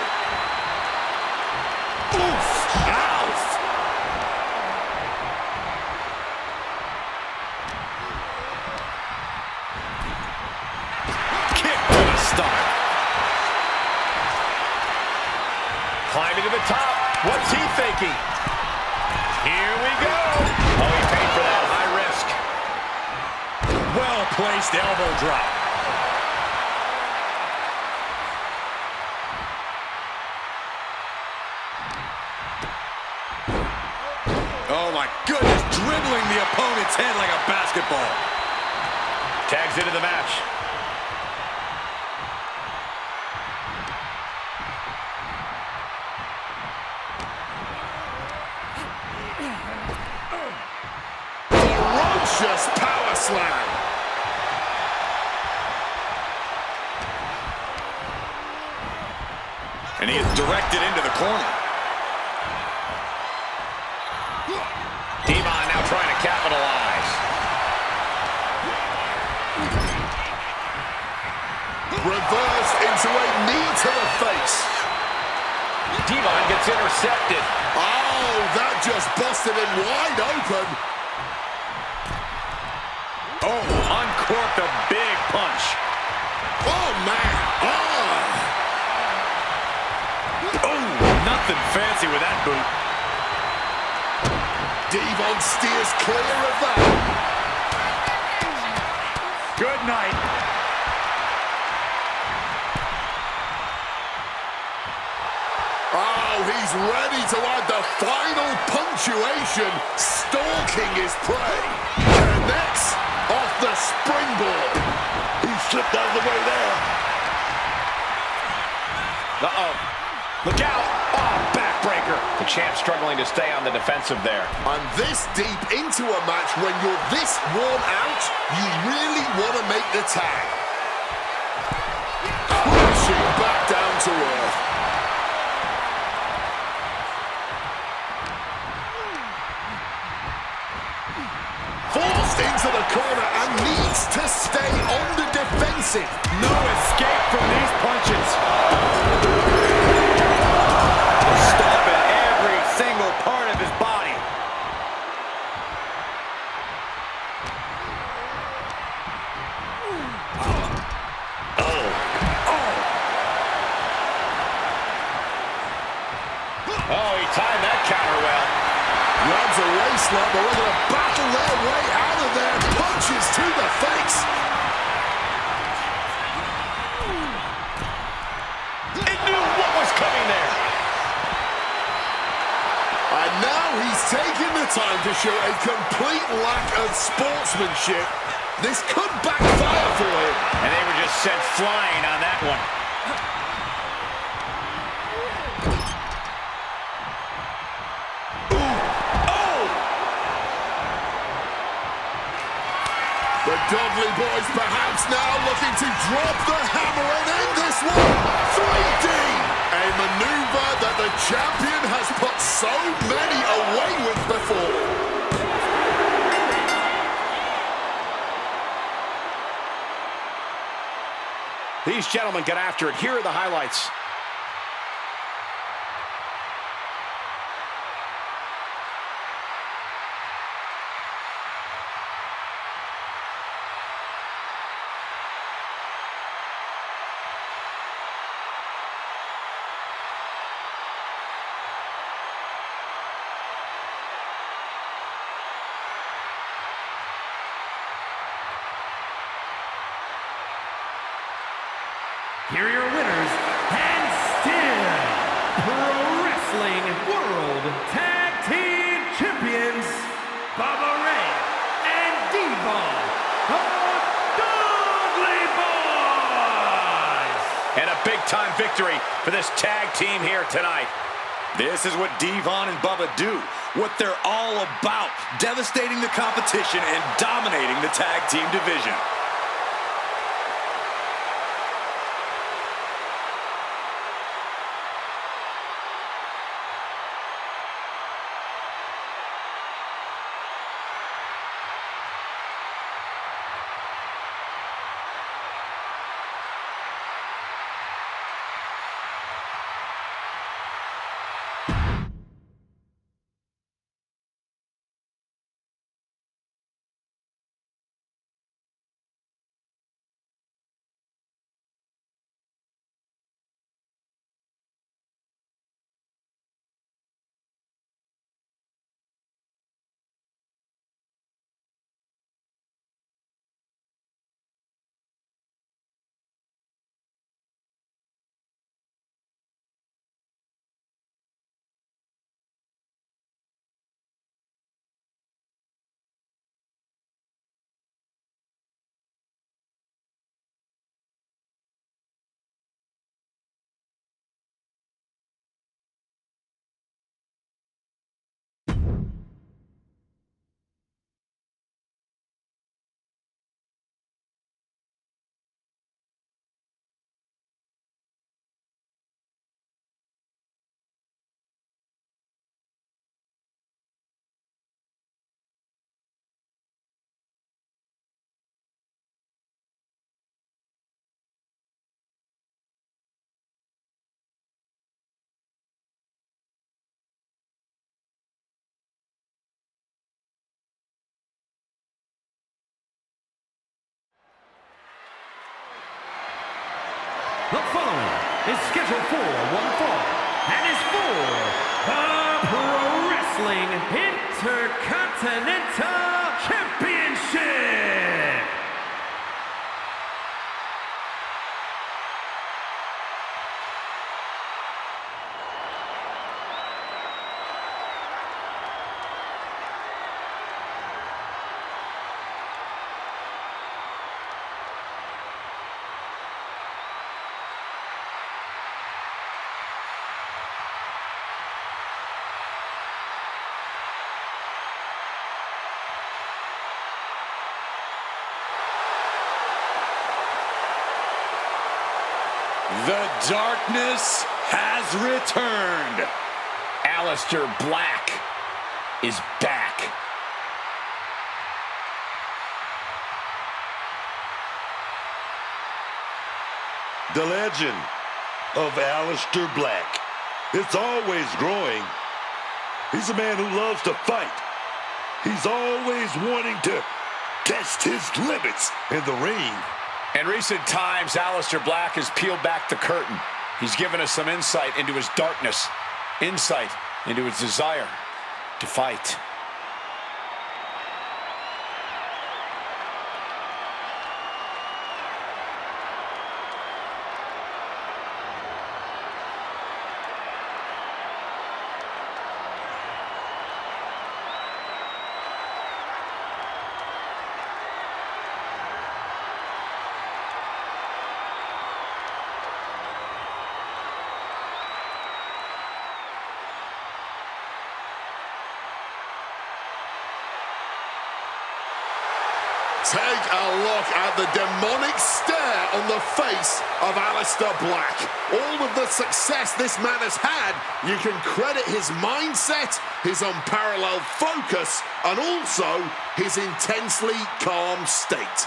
Oof! Ow! Kick to the stomach. Climbing to the top. What's he thinking? Here we go. Oh, he paid for that. High risk. Well-placed elbow drop. Oh my goodness, dribbling the opponent's head like a basketball. Tags into the match. Ferocious power slam. And he is directed into the corner. Devon now trying to capitalize. Reversed into a knee to the face. Devon gets intercepted. Oh, that just busted him wide open. Oh, uncorked a big punch. Oh, man. Oh, nothing fancy with that boot. Devon steers clear of that. Good night. Oh, he's ready to add the final punctuation, stalking his prey. Connects off the springboard. He slipped out of the way there. Uh-oh. Look out. Oh, backbreaker. The champ struggling to stay on the defensive there. And this deep into a match, when you're this worn out, you really want to make the tag. Crashing back down to earth. Forced into the corner and needs to stay on the defensive. No escape from these punches. Stomping every single part of his body. Oh, he timed that counter well. Grabs a waistline, but they're going to battle their way out of there. Punches to the face. It knew what was coming there. And now he's taking the time to show a complete lack of sportsmanship. This could backfire for him. And they were just sent flying on that one. The Dudley boys perhaps now looking to drop the hammer and end this one. 3D! A maneuver that the champion has put so many away with before. These gentlemen get after it. Here are the highlights. Wrestling World Tag Team Champions, Baba Ray and Devon, the Dudley Boyz. And a big-time victory for this tag team here tonight. This is what Devon and Bubba do, what they're all about, devastating the competition and dominating the tag team division. The following is scheduled for one fall and is for the Pro Wrestling Intercontinental Championship. The darkness has returned. Aleister Black is back. The legend of Aleister Black. It's always growing. He's a man who loves to fight. He's always wanting to test his limits in the ring. In recent times, Aleister Black has peeled back the curtain. He's given us some insight into his darkness, insight into his desire to fight. Take a look at the demonic stare on the face of Aleister Black. All of the success this man has had, you can credit his mindset, his unparalleled focus, and also his intensely calm state.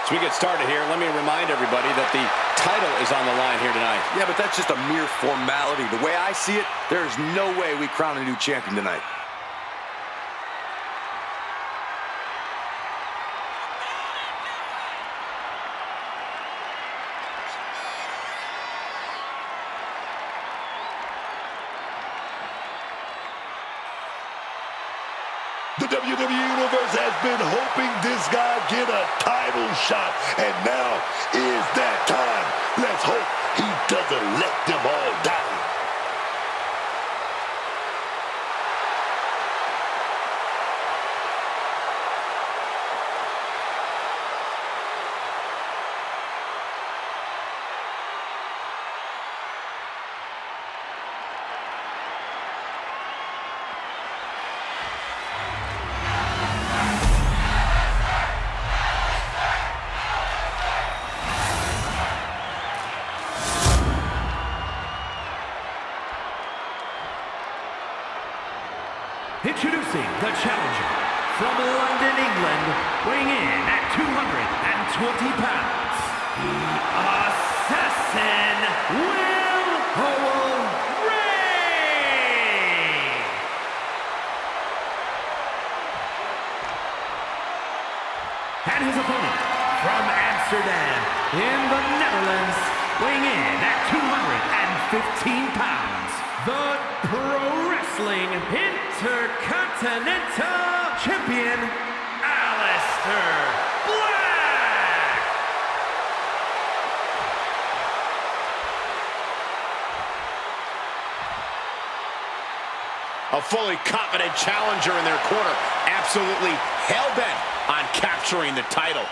As we get started here, let me remind everybody that the title is on the line here tonight. Yeah, but that's just a mere formality. The way I see it, there's no way we crown a new champion tonight. The WWE Universe has been hoping this guy get a title shot, and now is that time. Let's hope he doesn't let them all down. Introducing the challenger from London, England, weighing in at 220 pounds, the Assassin, Will Ray! And his opponent from Amsterdam, in the Netherlands, weighing in at 215 pounds, the Pro Wrestling Intercontinental Champion, Aleister Black! A fully confident challenger in their corner, absolutely hell-bent on capturing the title.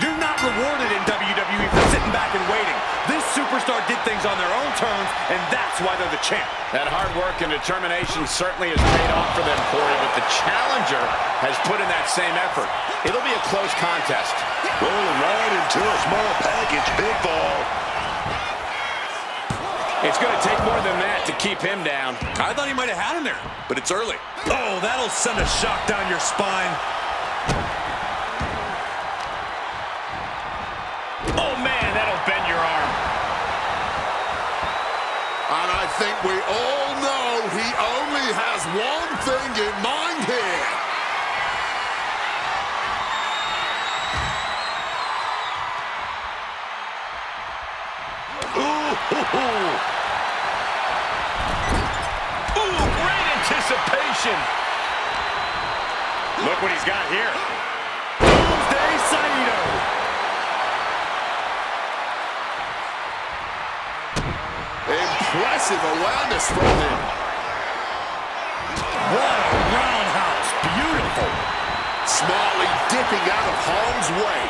You're not rewarded in WWE for sitting back and waiting. This superstar did things on their own terms, and that's why they're the champ. That hard work and determination certainly has paid off for them, Corey, but the challenger has put in that same effort. It'll be a close contest. Rolling right into a small package, big ball. It's going to take more than that to keep him down. I thought he might have had him there, but it's early. Oh, that'll send a shock down your spine. Oh, man, that'll bend your arm. And I think we all know he only has one thing in mind here. Ooh, great anticipation. Look what he's got here. Doomsday Saito. Impressive awareness from him. What a roundhouse. Beautiful. Smartly dipping out of harm's way.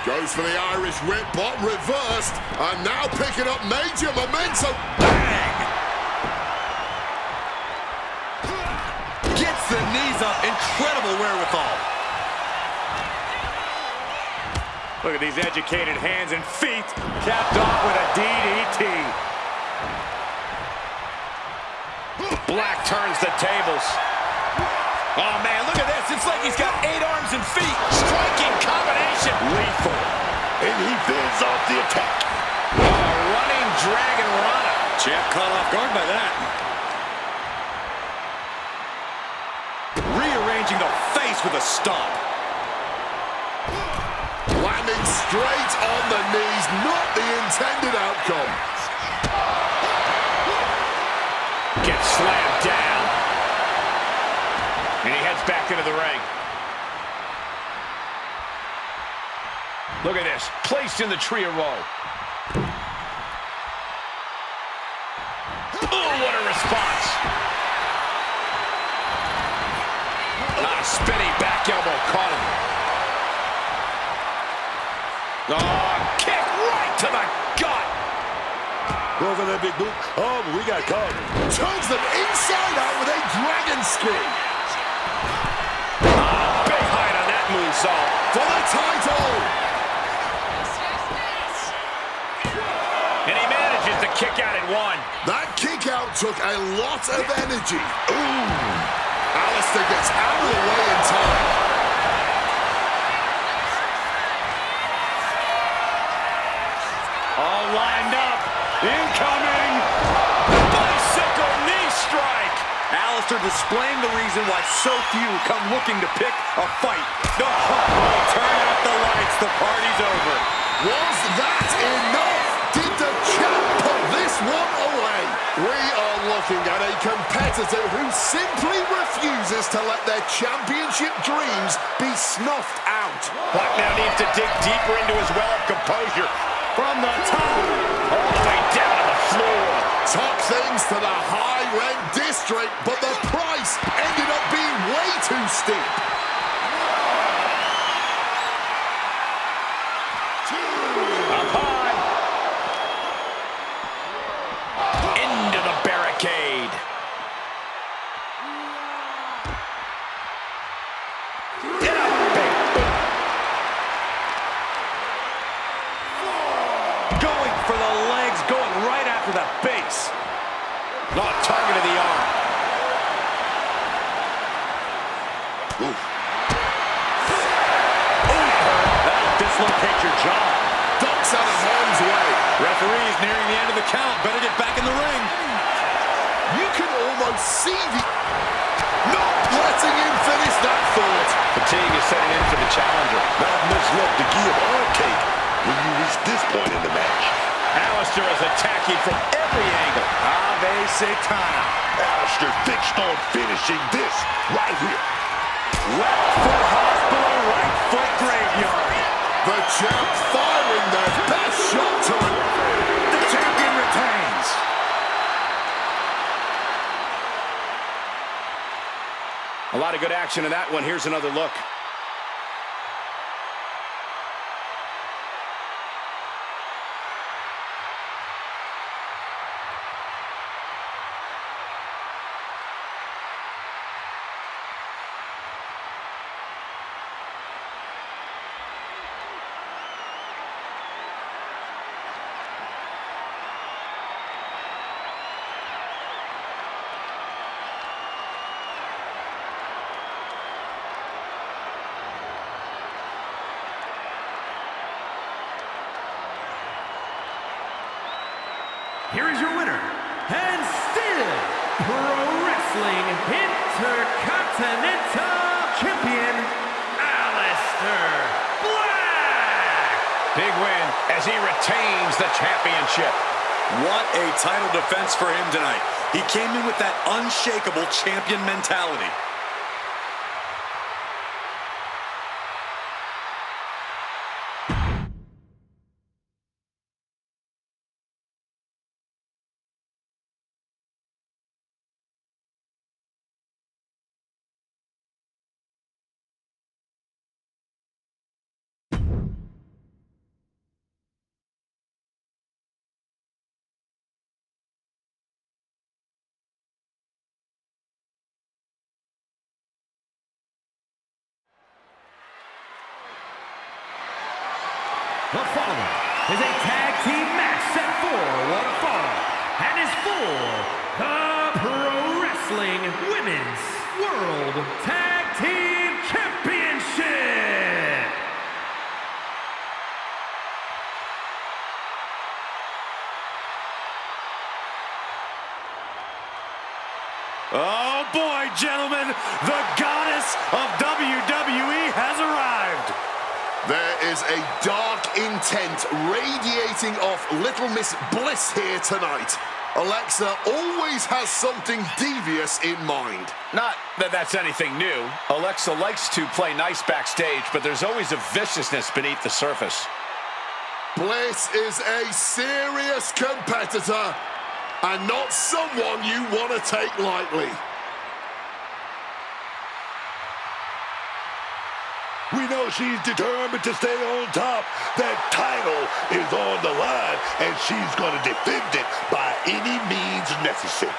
Goes for the Irish whip, but reversed. And now picking up major momentum. Bang! Gets the knees up. Incredible wherewithal. Look at these educated hands and feet, capped off with a DDT. Black turns the tables. Oh, man, look at this. It's like he's got 8 arms and feet. Striking combination. Lethal. And he fends off the attack. Running Dragon Rana. Champ caught off guard by that. Rearranging the face with a stomp. Landing straight on the knees, not the intended outcome. Gets slammed down. And he heads back into the ring. Look at this. Placed in the tree of woe. Oh, what a response. A spinning back elbow caught him. Oh, kick right to the gut. Go for that big boot. Oh, but we got caught. Turns them inside out with a dragon screw. Big height on that moonsault. For the title. And he manages to kick out at 1, took a lot of energy. Ooh. Alistair gets out of the way in time. All lined up. Incoming. Bicycle knee strike. Alistair displaying the reason why so few come looking to pick a fight. Oh, turn out the lights. The party's over. Was that enough? Did the champ put this one away? We are looking at a competitor who simply refuses to let their championship dreams be snuffed out. Black now needs to dig deeper into his well of composure. From the top, all the way down to the floor. Took things to the high-rent district, but the price ended up being way too steep. Up high. Into the barricade. In a big boot. Going for the legs, going right after the base. Not targeted the arm. Ooh. That'll dislocate your jaw. Ducks out of harm's way. Referee's nearing the end of the count. Better get back in the ring. You can almost see the... Not letting him finish that thought. Fatigue is setting in for the challenger. Not much left to give or take when you reach this point in the match. Alistair is attacking from every angle. Ave Satana. Alistair fixed on finishing this right here. Left foot hospital, right foot graveyard. The champ firing their best shot to him. The champion retains. A lot of good action in that one. Here's another look. Here is your winner, and still Pro Wrestling Intercontinental Champion, Alistair Black! Big win as he retains the championship. What a title defense for him tonight. He came in with that unshakable champion mentality. The following is a tag team match set for one fall and is for the Pro Wrestling Women's World Tag Team Championship. Oh boy, gentlemen, the goddess of WWE has arrived. There is a dark intent radiating off Little Miss Bliss here tonight. Alexa always has something devious in mind. Not that that's anything new. Alexa likes to play nice backstage, but there's always a viciousness beneath the surface. Bliss is a serious competitor and not someone you want to take lightly. We know she's determined to stay on top. That title is on the line, and she's going to defend it by any means necessary.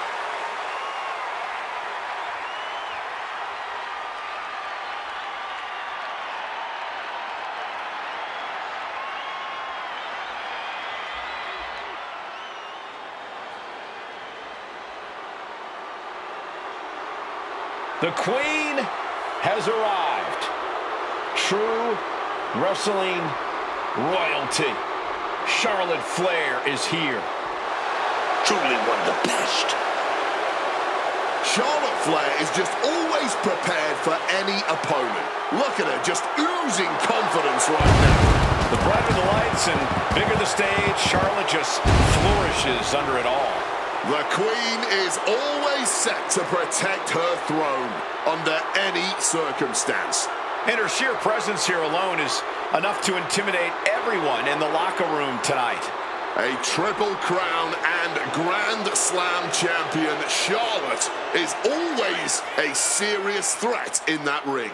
The Queen has arrived. True wrestling royalty. Charlotte Flair is here. Truly one of the best. Charlotte Flair is just always prepared for any opponent. Look at her, just oozing confidence right now. The brighter the lights and bigger the stage, Charlotte just flourishes under it all. The Queen is always set to protect her throne under any circumstance. And her sheer presence here alone is enough to intimidate everyone in the locker room tonight. A Triple Crown and Grand Slam champion, Charlotte, is always a serious threat in that ring.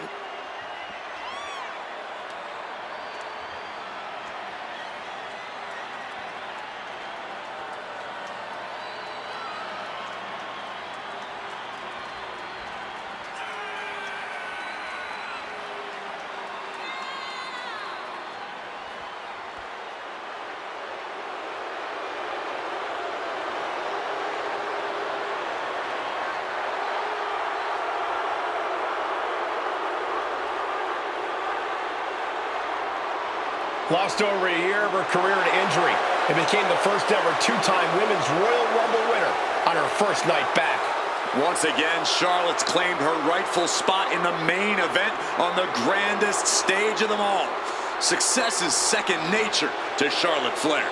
Lost over a year of her career to injury and became the first ever two-time Women's Royal Rumble winner on her first night back. Once again, Charlotte's claimed her rightful spot in the main event on the grandest stage of them all. Success is second nature to Charlotte Flair.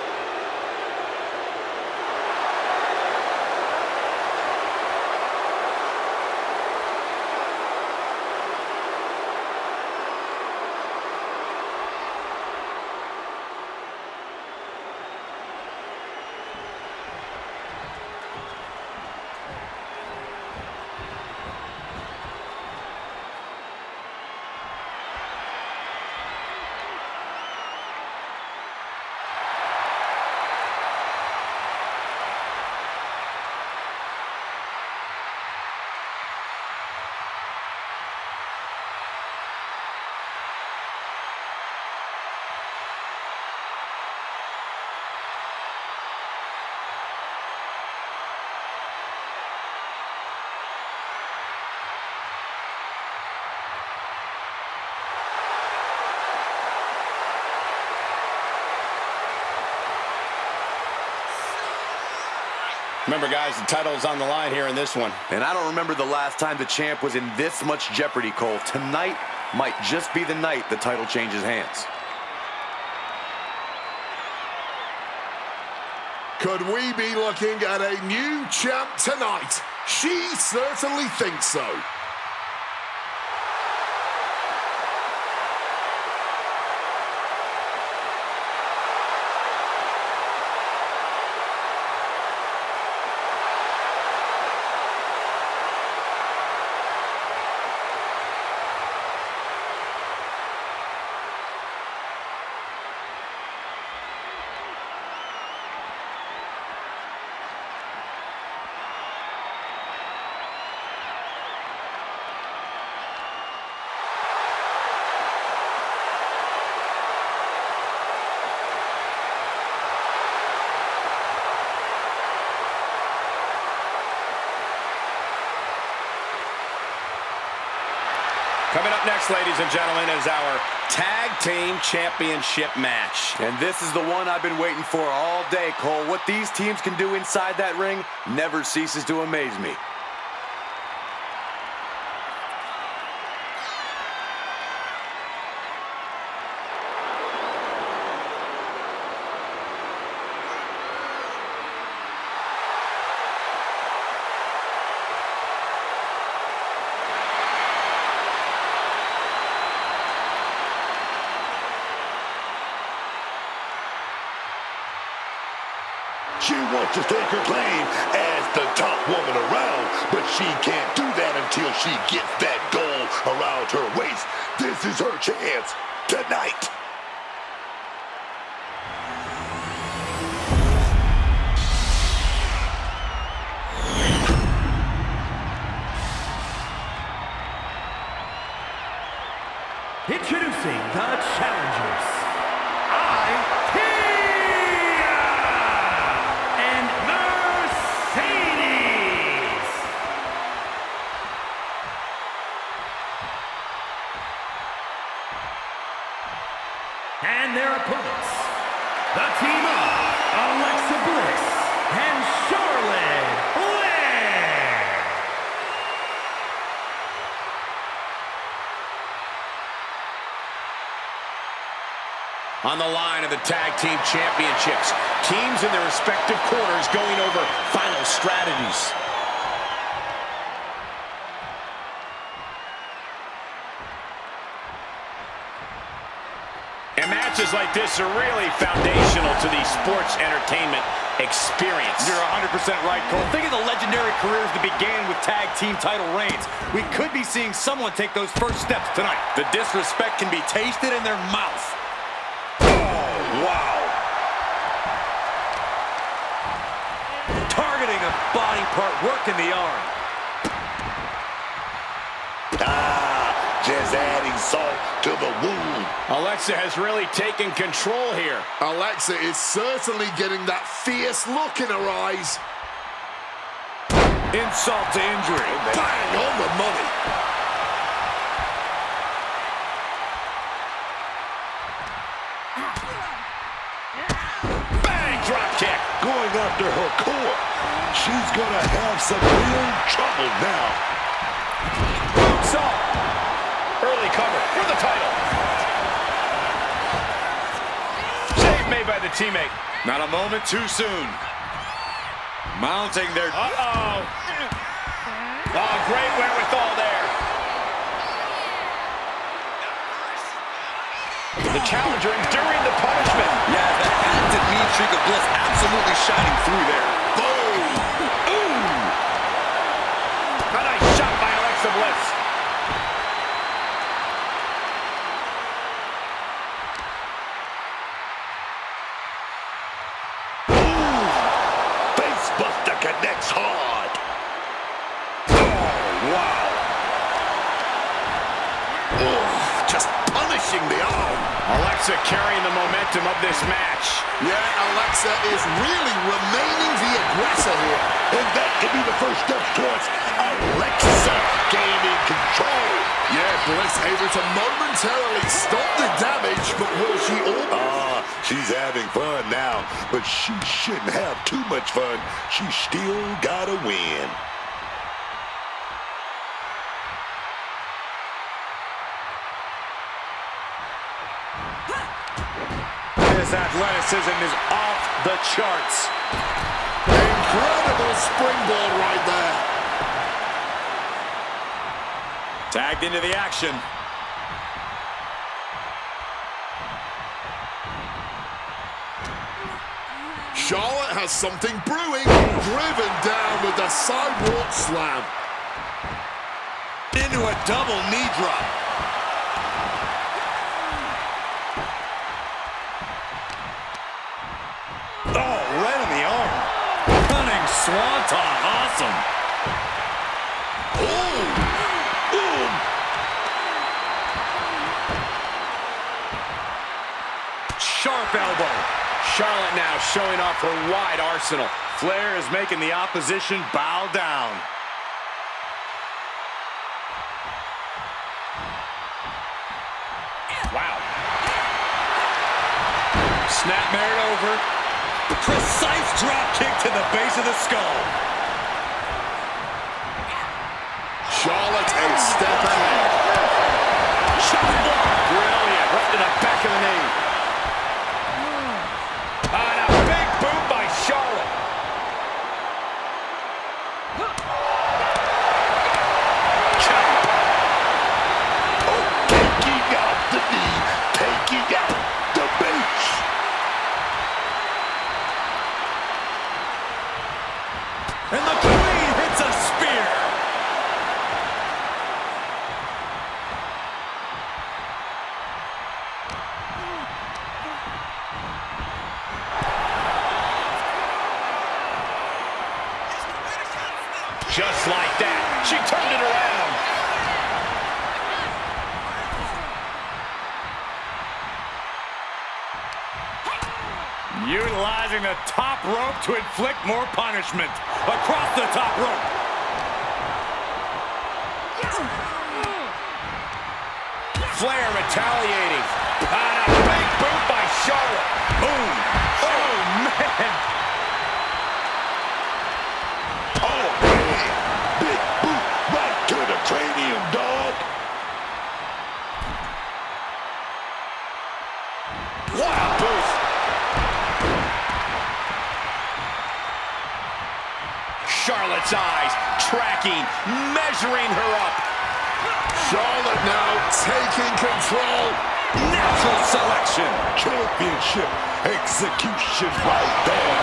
Remember, guys, the title is on the line here in this one. And I don't remember the last time the champ was in this much jeopardy, Cole. Tonight might just be the night the title changes hands. Could we be looking at a new champ tonight? She certainly thinks so. Coming up next, ladies and gentlemen, is our Tag Team Championship match. And this is the one I've been waiting for all day, Cole. What these teams can do inside that ring never ceases to amaze me. She wants to stake her claim as the top woman around, but she can't do that until she gets that goal around her waist. This is her chance tonight. Introducing the challengers, and Mercedes. And their opponents, the team of Alexa Bliss and Charlotte Flair. On the line of the Tag Team Championships, teams in their respective corners going over final strategies. And matches like this are really foundational to the sports entertainment experience. You're 100% right, Cole. Think of the legendary careers that began with tag team title reigns. We could be seeing someone take those first steps tonight. The disrespect can be tasted in their mouth. Oh, wow. Targeting a body part, working the arm. Just adding salt to the wound. Alexa has really taken control here. Alexa is certainly getting that fierce look in her eyes. Insult to injury. Bang on the money. Bang, drop kick. Going after her core. She's gonna have some real trouble now. Moonsault. Early cover for the title. Save made by the teammate. Not a moment too soon. Mounting their... Uh-oh. Oh, great wherewithal there. The challenger enduring the punishment. Yeah, the patented mean streak of Bliss absolutely shining through there. Boom. Ooh. A nice shot by Alexa Bliss. Facebuster connects hard. Oh, wow. Oh, just punishing the arm. Alexa carrying the momentum of this match. Yeah, Alexa is really remaining the aggressor here. And that could be the first step towards Alexa gaining control. Yeah, Bliss able to momentarily stop the damage, but will she all... She's having fun now, but she shouldn't have too much fun. She still gotta win. His athleticism is off the charts. Incredible springboard right there. Tagged into the action. Charlotte has something brewing. Driven down with the sidewalk slam. Into a double knee drop. Oh, right in the arm. Cunning swanton. Awesome. Sharp elbow. Charlotte now showing off her wide arsenal. Flair is making the opposition bow down. Wow. Snap married over. Precise drop kick to the base of the skull. Charlotte a step ahead. Shot block. Brilliant. Right to the back of the knee. And a big boot by Charlotte. Ciampa. Oh, taking out the knee, taking out the base. And the Queen hits a spear. Just like that, she turned it around. Utilizing the top rope to inflict more punishment. Across the top rope. Flair retaliating. And a big boot Charlotte. Boom. Oh, man. Oh, man. Big boot right to the cranium, dog. Wow, boost. Charlotte's eyes tracking, measuring her up. Charlotte now taking control. Natural selection. Championship execution right there.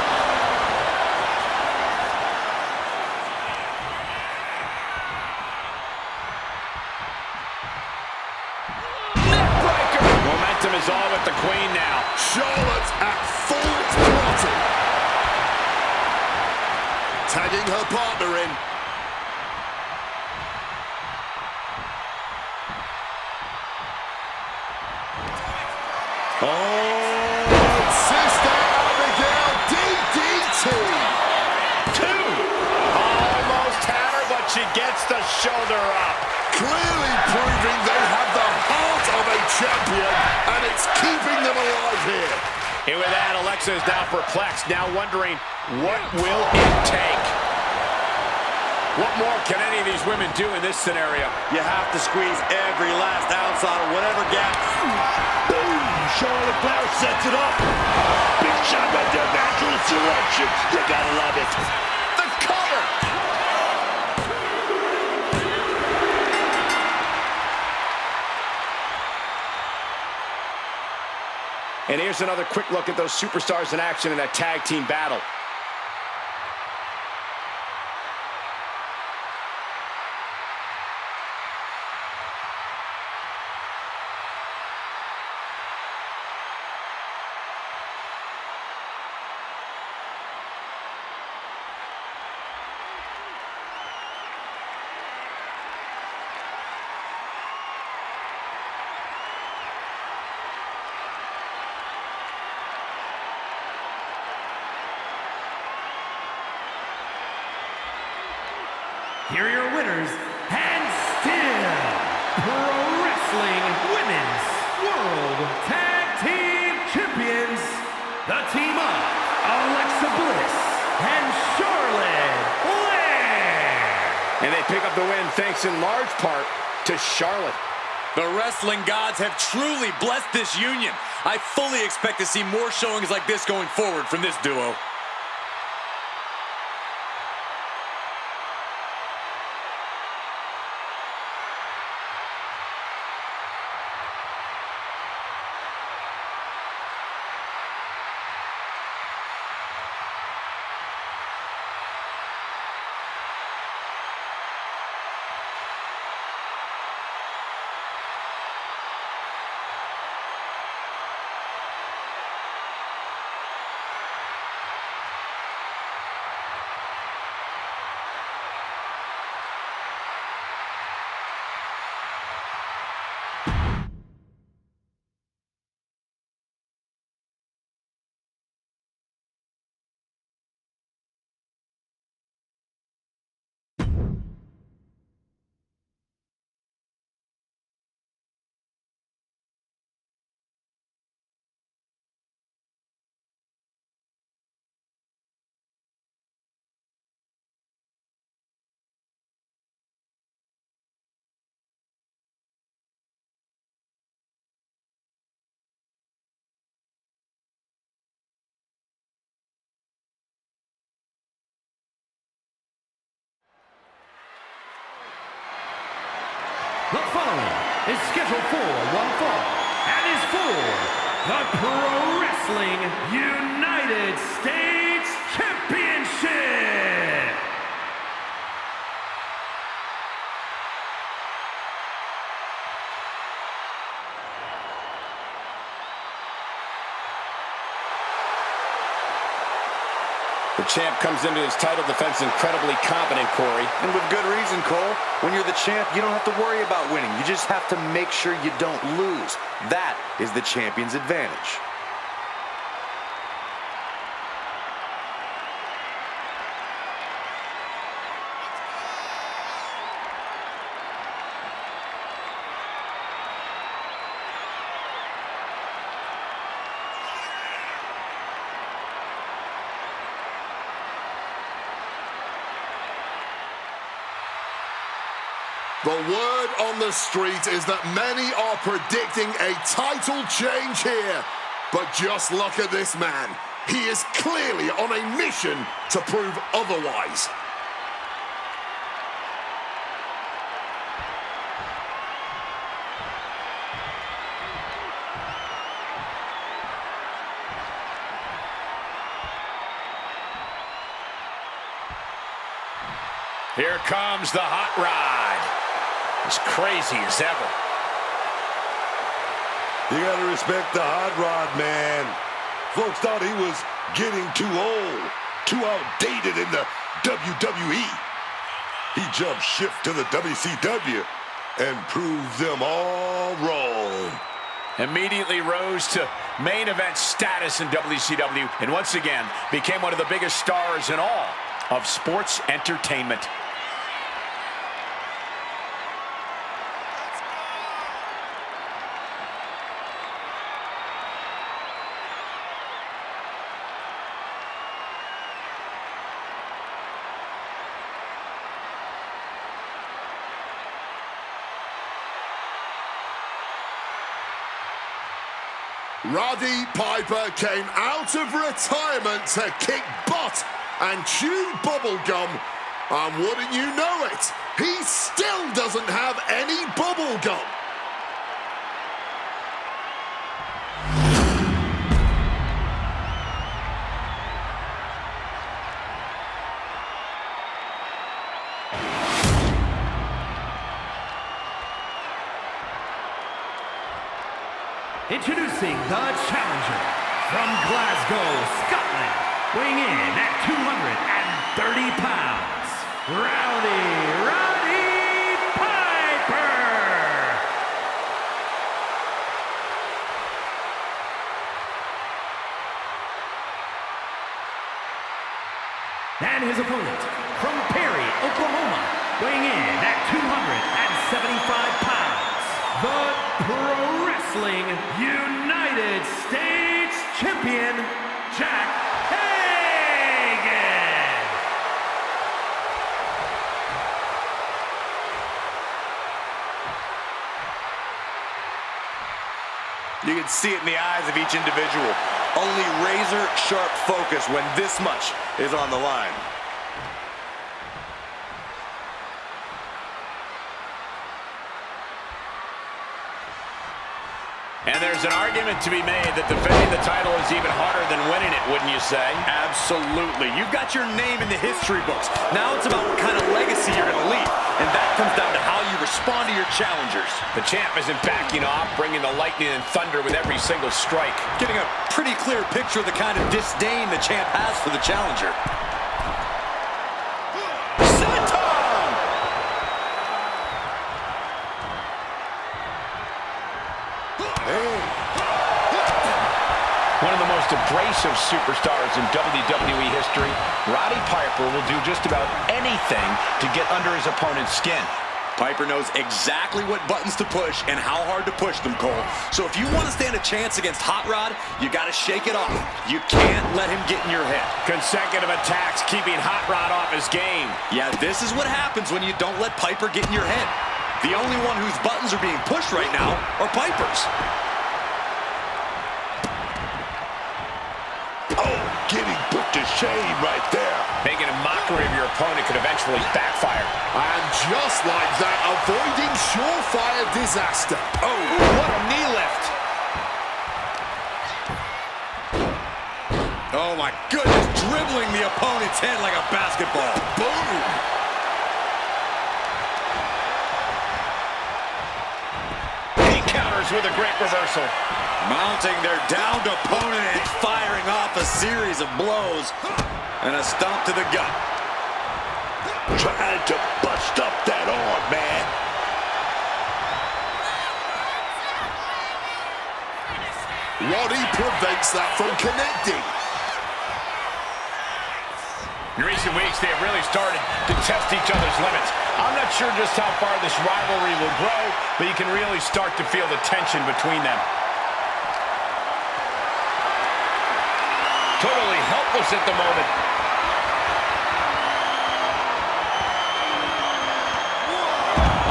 Neckbreaker. Momentum is all with the queen now. Charlotte at full throttle. Tagging her partner in. Oh, Sister Abigail DDT. Two. Almost had her, but she gets the shoulder up. Clearly proving they have the heart of a champion, and it's keeping them alive here. And with that, Alexa is now perplexed, now wondering, what will it take? What more can any of these women do in this scenario? You have to squeeze every last ounce out of whatever gap. Boom! Charlotte Flair sets it up. Big shot right there. Natural selection. You gotta love it. The cover! And here's another quick look at those superstars in action in that tag team battle. Here are your winners, and still Pro Wrestling Women's World Tag Team Champions, the team of Alexa Bliss and Charlotte Flair. And they pick up the win thanks in large part to Charlotte. The wrestling gods have truly blessed this union. I fully expect to see more showings like this going forward from this duo. The following is scheduled for one fall and is for the Pro Wrestling United States Championship. The champ comes into his title defense incredibly confident, Corey. And with good reason, Cole. When you're the champ, you don't have to worry about winning. You just have to make sure you don't lose. That is the champion's advantage. The word on the street is that many are predicting a title change here. But just look at this man. He is clearly on a mission to prove otherwise. Here comes the hot rod. As crazy as ever. You gotta respect the hot rod, man. Folks thought he was getting too old, too outdated in the WWE. He jumped ship to the WCW and proved them all wrong. Immediately rose to main event status in WCW, and once again became one of the biggest stars in all of sports entertainment. Roddy Piper came out of retirement to kick butt and chew bubblegum. And wouldn't you know it, he still doesn't have any bubblegum. Introducing the challenger from Glasgow, Scotland, weighing in at 230 pounds, Roddy Piper! And his opponent from Perry, Oklahoma, weighing in at 275 pounds, the Pro Wrestling United States Champion, Jack Hagan! You can see it in the eyes of each individual. Only razor-sharp focus when this much is on the line. And there's an argument to be made that defending the title is even harder than winning it, wouldn't you say? Absolutely. You've got your name in the history books. Now it's about what kind of legacy you're going to leave. And that comes down to how you respond to your challengers. The champ isn't backing off, bringing the lightning and thunder with every single strike. Getting a pretty clear picture of the kind of disdain the champ has for the challenger. One of the most abrasive superstars in WWE history, Roddy Piper will do just about anything to get under his opponent's skin. Piper knows exactly what buttons to push and how hard to push them, Cole. So if you want to stand a chance against Hot Rod, you got to shake it off. You can't let him get in your head. Consecutive attacks keeping Hot Rod off his game. Yeah, this is what happens when you don't let Piper get in your head. The only one whose buttons are being pushed right now are Piper's. Oh, getting put to shame right there. Making a mockery of your opponent could eventually backfire. And just like that, avoiding surefire disaster. Oh, what a knee lift. Oh my goodness, dribbling the opponent's head like a basketball. Boom! He counters with a great reversal. Mounting their downed opponent and firing off a series of blows. And a stomp to the gut. Trying to bust up that arm, man. Roddy prevents that from connecting. In recent weeks, they have really started to test each other's limits. I'm not sure just how far this rivalry will grow, but you can really start to feel the tension between them. Totally helpless at the moment.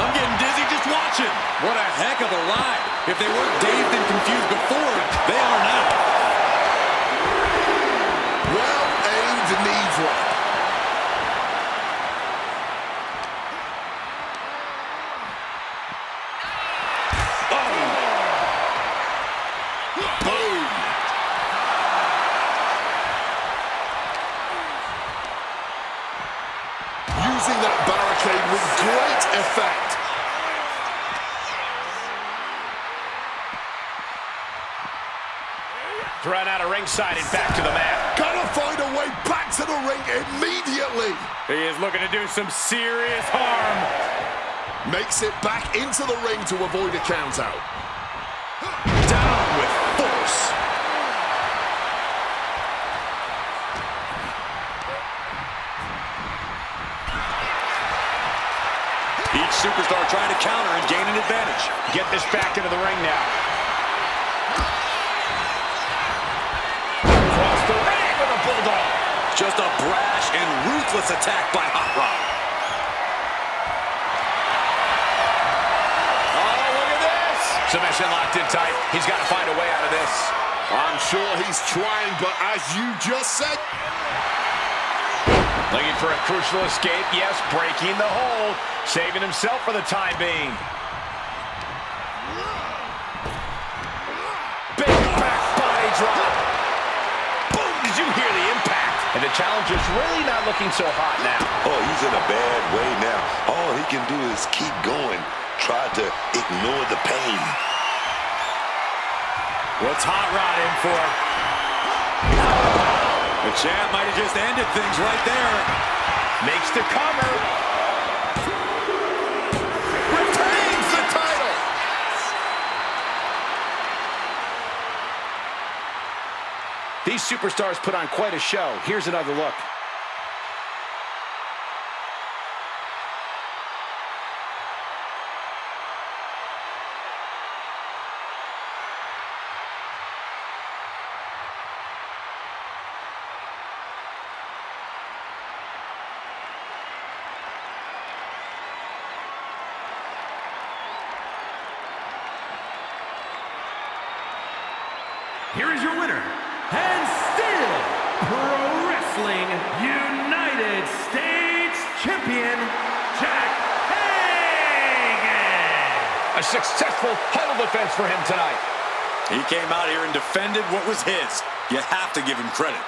I'm getting watching. What a heck of a ride. If they weren't dazed and confused before, they are now. Well-aimed knee drop. Using that barricade with great effect. Thrown out of ringside and back to the mat. Gotta find a way back to the ring immediately. He is looking to do some serious harm. Makes it back into the ring to avoid a count out. Down with force. Each superstar trying to counter and gain an advantage. Get this back into the ring now. Across the ring with a bulldog. Just a brash and ruthless attack by Hot Rod. Oh, look at this. Submission locked in tight. He's got to find a way out of this. I'm sure he's trying, but as you just said... Looking for a crucial escape. Yes, breaking the hold. Saving himself for the time being. Big back body drop. Boom! Did you hear the impact? And the challenger's really not looking so hot now. Oh, he's in a bad way now. All he can do is keep going. Try to ignore the pain. What's Hot Rod in for? The champ might have just ended things right there. Makes the cover. Retains the title! These superstars put on quite a show. Here's another look. Here is your winner, and still Pro Wrestling United States Champion, Jack Hagan. A successful title defense for him tonight. He came out here and defended what was his. You have to give him credit.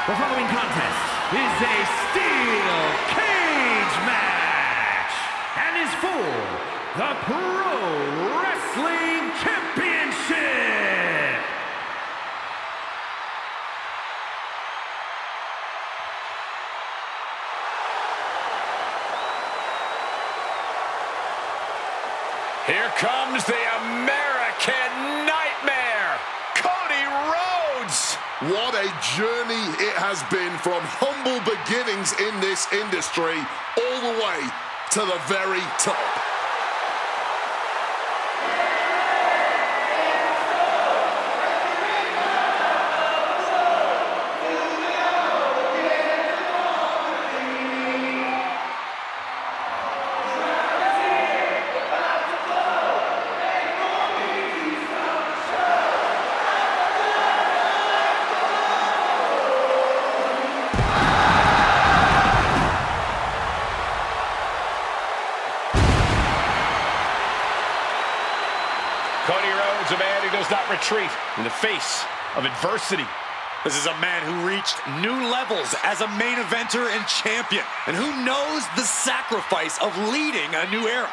The following contest is a steel cage match and is for the Pro Wrestling Championship. Here comes the American Nightmare, Cody Rhodes. What a journey it has been from humble beginnings in this industry all the way to the very top. Cody Rhodes, a man who does not retreat in the face of adversity. This is a man who reached new levels as a main eventer and champion, and who knows the sacrifice of leading a new era.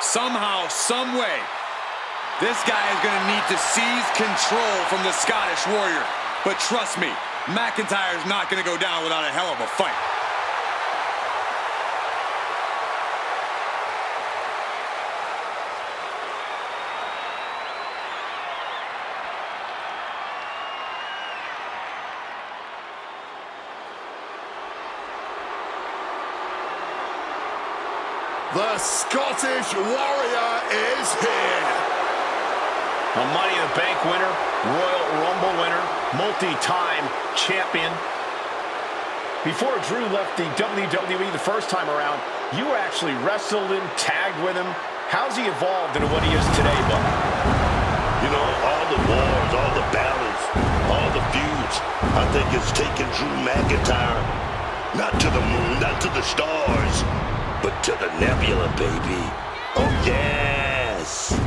Somehow, some way, this guy is going to need to seize control from the Scottish Warrior. But trust me, McIntyre's not going to go down without a hell of a fight. The Scottish Warrior is here. A Money in the Bank winner, Royal Rumble winner, multi-time champion. Before Drew left the WWE the first time around, you actually wrestled him, tagged with him. How's he evolved into what he is today, Buck? You know, all the wars, all the battles, all the feuds, I think it's taken Drew McIntyre not to the moon, not to the stars, but to the nebula, baby. Oh, yes.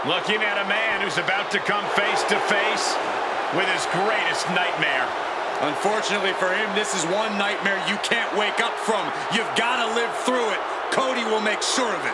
Looking at a man who's about to come face to face with his greatest nightmare. Unfortunately for him, this is one nightmare you can't wake up from. You've got to live through it. Cody will make sure of it.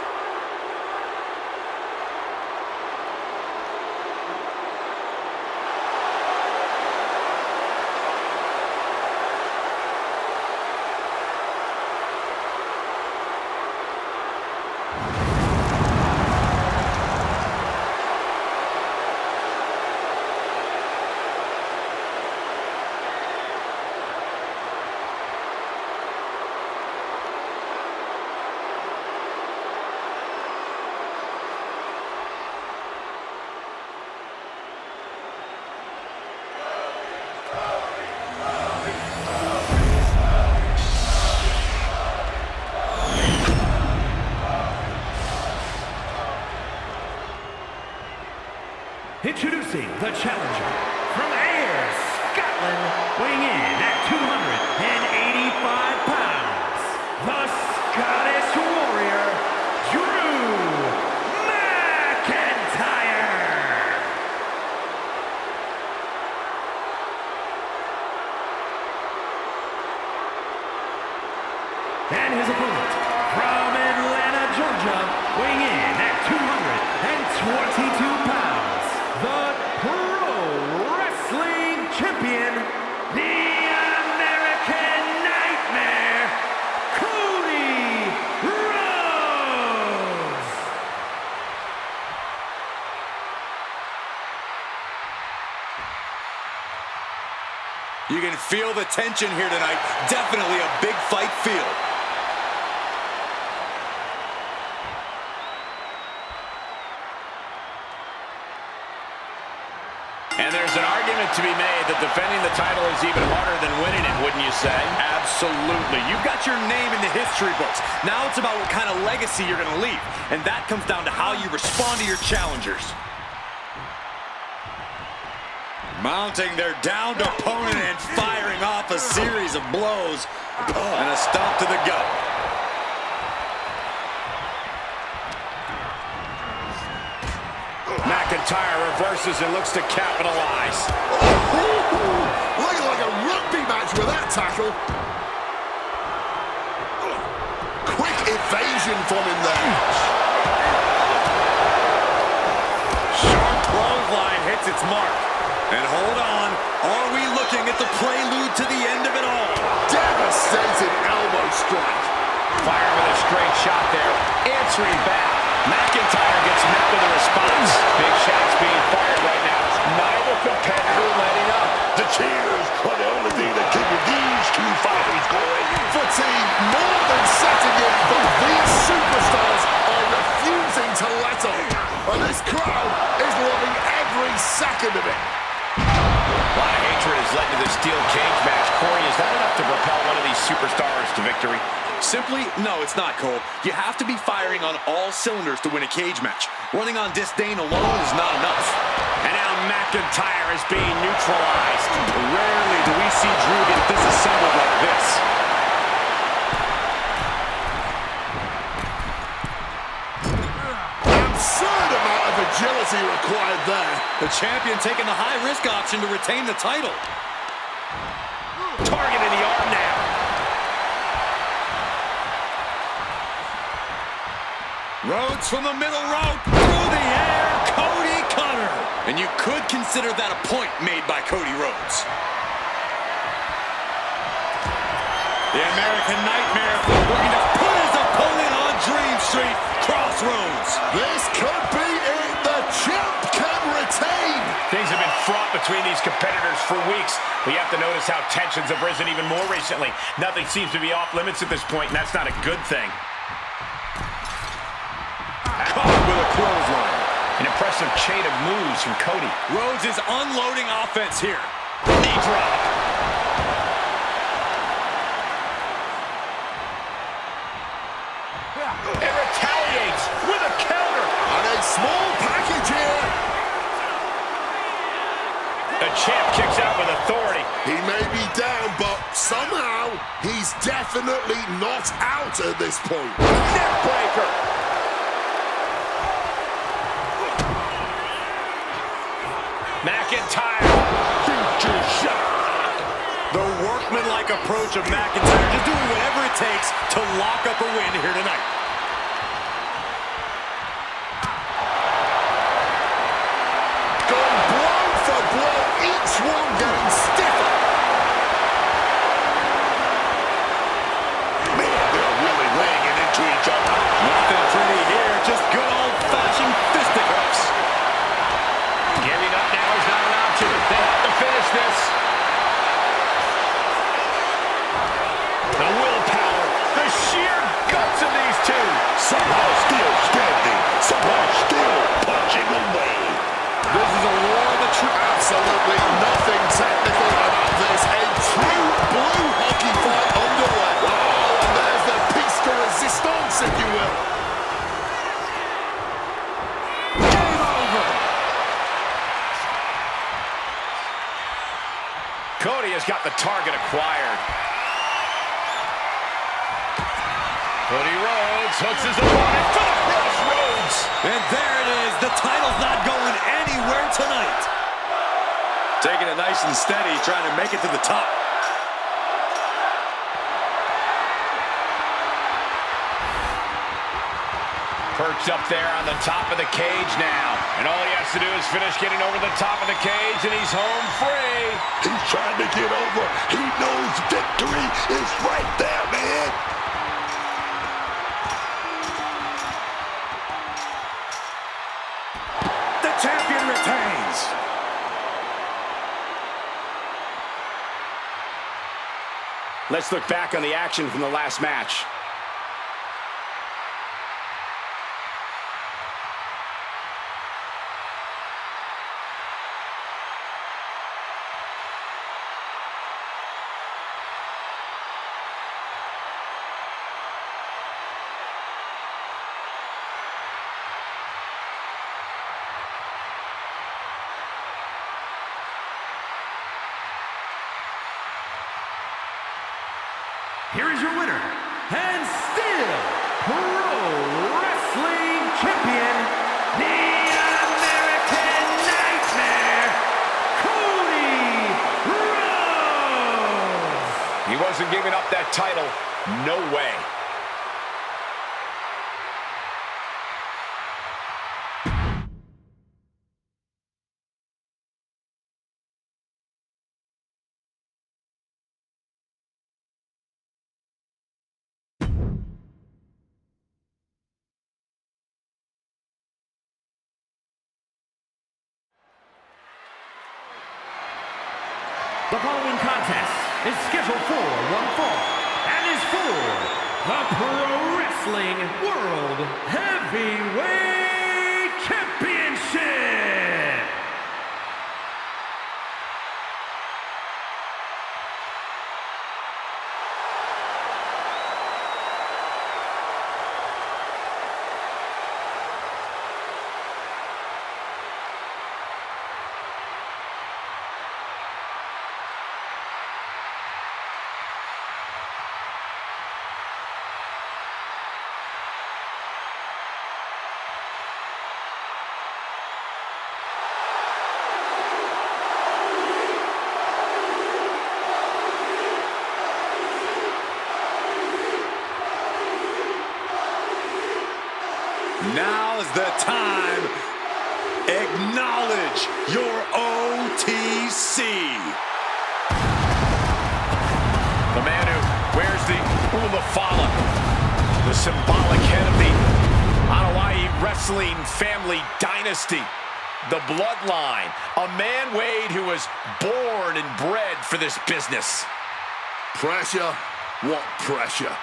Introducing the challenger from Ayr, Scotland, weighing in at 285 pounds, the Scottish Warrior, Drew McIntyre. And his opponent from Atlanta, Georgia, weighing in at 222 pounds, the Pro Wrestling Champion, the American Nightmare, Cody Rhodes. You can feel the tension here tonight. Definitely a big fight field. And there's an argument to be made that defending the title is even harder than winning it, wouldn't you say? Absolutely. You've got your name in the history books. Now it's about what kind of legacy you're going to leave. And that comes down to how you respond to your challengers. Mounting their downed opponent and firing off a series of blows. And a stomp to the gut. McIntyre reverses and looks to capitalize. Looking like a rugby match with that tackle. Quick evasion from him there. Sharp clothesline hits its mark. And hold on, are we looking at the prelude to the end of it all? Devastating elbow strike. Fire with a straight shot there. Answering back. McIntyre gets met with a response. Big shots being fired right now. Neither competitor letting up. The cheers are the only thing that keeping these two fighters going. Fatigue more than setting in, but these superstars are refusing to let up. And this crowd is loving every second of it. A lot of hatred has led to this steel cage match. Corey, is that enough to propel one of these superstars to victory? Simply, no, it's not, Cole. You have to be firing on all cylinders to win a cage match. Running on disdain alone is not enough. And now McIntyre is being neutralized. Rarely do we see Drew get disassembled like this. Absurd amount of agility required there. The champion taking the high-risk option to retain the title. Targeting the arm now. Rhodes from the middle rope, through the air, Cody Cutter. And you could consider that a point made by Cody Rhodes. The American Nightmare looking to put his opponent on Dream Street, Crossroads. This could be it. The champ can retain. Things have been fraught between these competitors for weeks. But you have to notice how tensions have risen even more recently. Nothing seems to be off limits at this point, and that's not a good thing. Caught with a clothesline. An impressive chain of moves from Cody. Rhodes is unloading offense here. Knee drop. And retaliates with a counter. And a small package here. The champ kicks out with authority. He may be down, but somehow he's definitely not out at this point. Neck breaker. McIntyre. Future shock. The workmanlike approach of McIntyre, just doing whatever it takes to lock up a win here tonight. Going blow for blow, each one getting stiffer. Man, they're really laying it into each other. Nothing pretty here, just good old-fashioned fisticuffs. Giving up now is not an option. They have to finish this. The willpower, the sheer guts of these two. Somehow still standing. Somehow still punching away. This is a war of the true. Absolutely nothing technical about this. A true blue hockey fight underway. Oh, and there's the piece de resistance, if you will. Game over. Cody has got the target acquired. Cody Rhodes hooks his opponent to the crossroads. And there it is. The title's not going anywhere tonight. Taking it nice and steady, trying to make it to the top. Perched up there on the top of the cage now. And all he has to do is finish getting over the top of the cage, and he's home free. He's trying to get over. He knows victory is right there, man. The champion retains. Let's look back on the action from the last match. Here is your winner, and still Pro Wrestling Champion, the American Nightmare, Cody Rhodes! He wasn't giving up that title. No way. The following contest is scheduled for one fall and is for the Pro Wrestling World Heavyweight Championship. Now's the time. Acknowledge your OTC. The man who wears the Ulafala, the symbolic head of the Hawaii wrestling family dynasty, the bloodline, a man, Wade, who was born and bred for this business. Pressure? What pressure?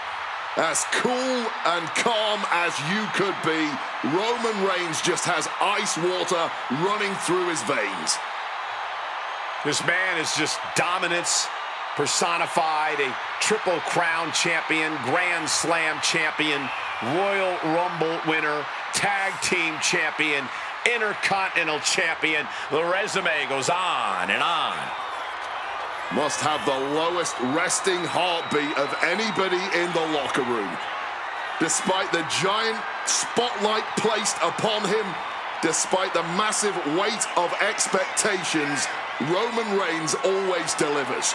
As cool and calm as you could be, Roman Reigns just has ice water running through his veins. This man is just dominance personified, a Triple Crown champion, Grand Slam champion, Royal Rumble winner, Tag Team champion, Intercontinental champion. The resume goes on and on. Must have the lowest resting heartbeat of anybody in the locker room. Despite the giant spotlight placed upon him, despite the massive weight of expectations, Roman Reigns always delivers.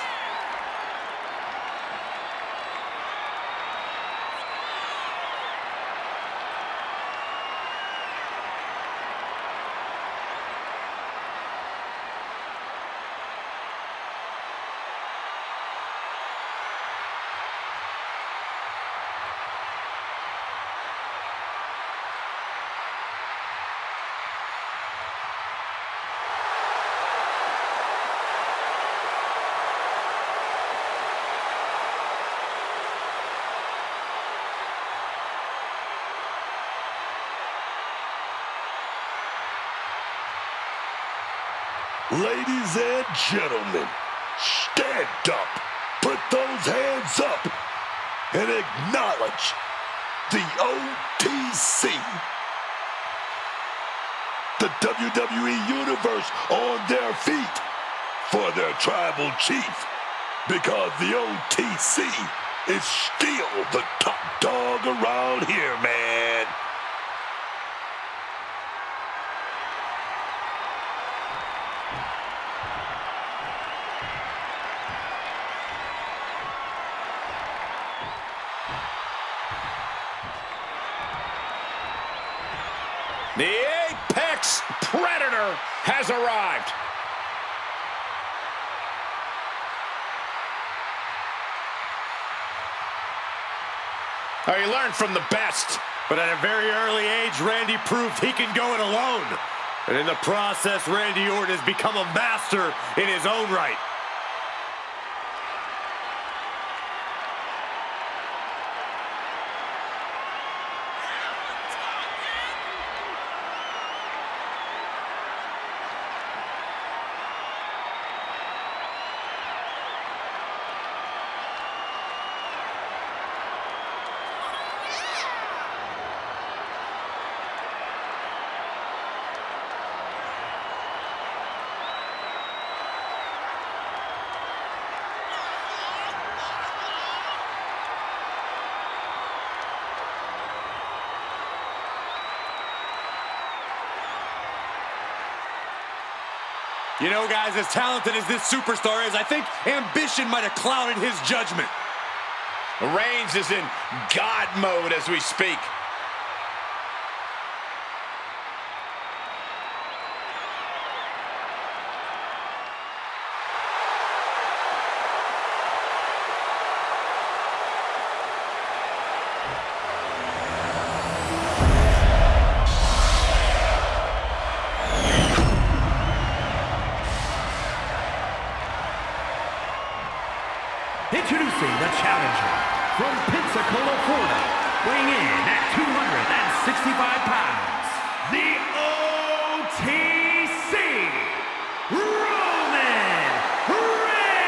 Ladies and gentlemen, stand up, put those hands up, and acknowledge the OTC. The WWE Universe on their feet for their tribal chief, because the OTC is still the top dog around here, man. The Apex Predator has arrived. Oh, he learned from the best. But at a very early age, Randy proved he can go it alone. And in the process, Randy Orton has become a master in his own right. You know, guys, as talented as this superstar is, I think ambition might have clouded his judgment. Reigns is in God mode as we speak. pounds, the OTC, Roman Reigns.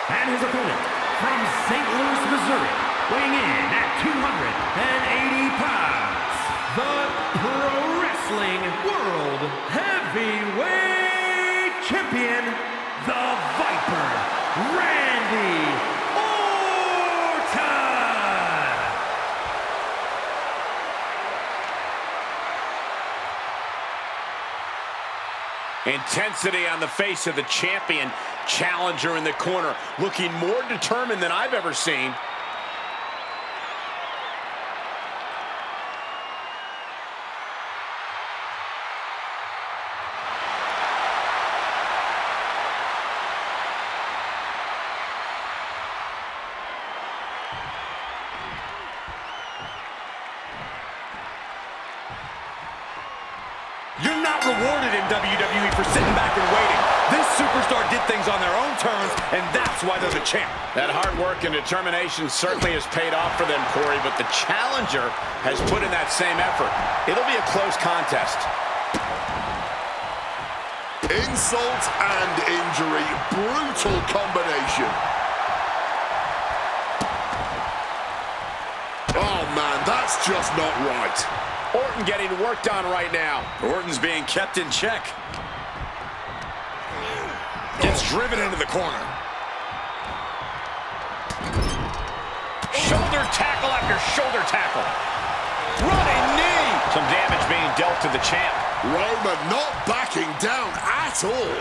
And his opponent, from St. Louis, Missouri, weighing in at 280 pounds, the Pro Wrestling World Heavyweight Champion, the Viper, Randy Orton. Intensity on the face of the champion. Challenger in the corner, looking more determined than I've ever seen. You're not rewarded in WWE for sitting back and waiting. This superstar did things on their own terms, and that's why they're the champ. That hard work and determination certainly has paid off for them, Corey, but the challenger has put in that same effort. It'll be a close contest. Insult and injury. Brutal combination. Oh, man, that's just not right. Orton getting worked on right now. Orton's being kept in check. Gets driven into the corner. Shoulder tackle after shoulder tackle. Running knee. Some damage being dealt to the champ. Roman not backing down at all.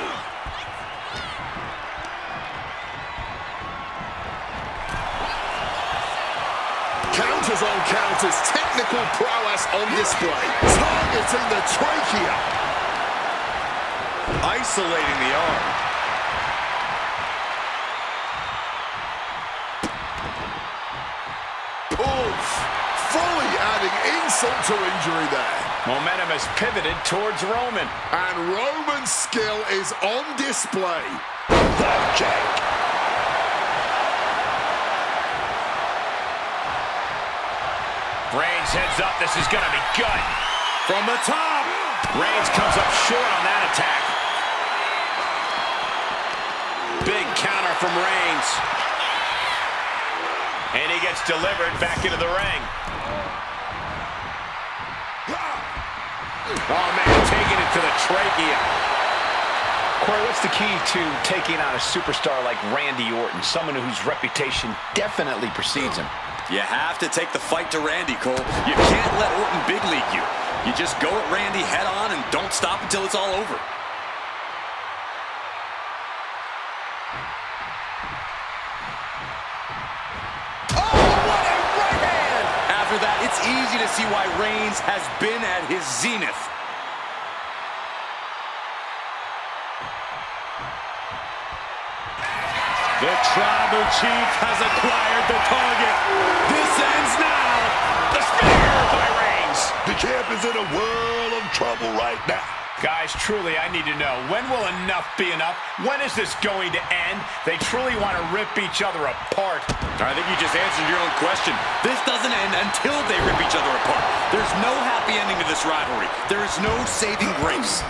Counters on counters, technical prowess on display. Targeting the trachea. Isolating the arm. Oof. Fully adding insult to injury there. Momentum has pivoted towards Roman. And Roman's skill is on display. Blackjack. Reigns heads up. This is going to be good. From the top. Reigns comes up short on that attack. Big counter from Reigns. And he gets delivered back into the ring. Oh, man, taking it to the trachea. Corey, what's the key to taking on a superstar like Randy Orton, someone whose reputation definitely precedes him? You have to take the fight to Randy, Cole. You can't let Orton big league you. You just go at Randy head on and don't stop until it's all over. Oh, what a right hand! After that, it's easy to see why Reigns has been at his zenith. The Tribal Chief has acquired the target. This ends now. The spear by Reigns. The champ is in a world of trouble right now. Guys, truly, I need to know, when will enough be enough? When is this going to end? They truly want to rip each other apart. I think you just answered your own question. This doesn't end until they rip each other apart. There's no happy ending to this rivalry. There is no saving grace.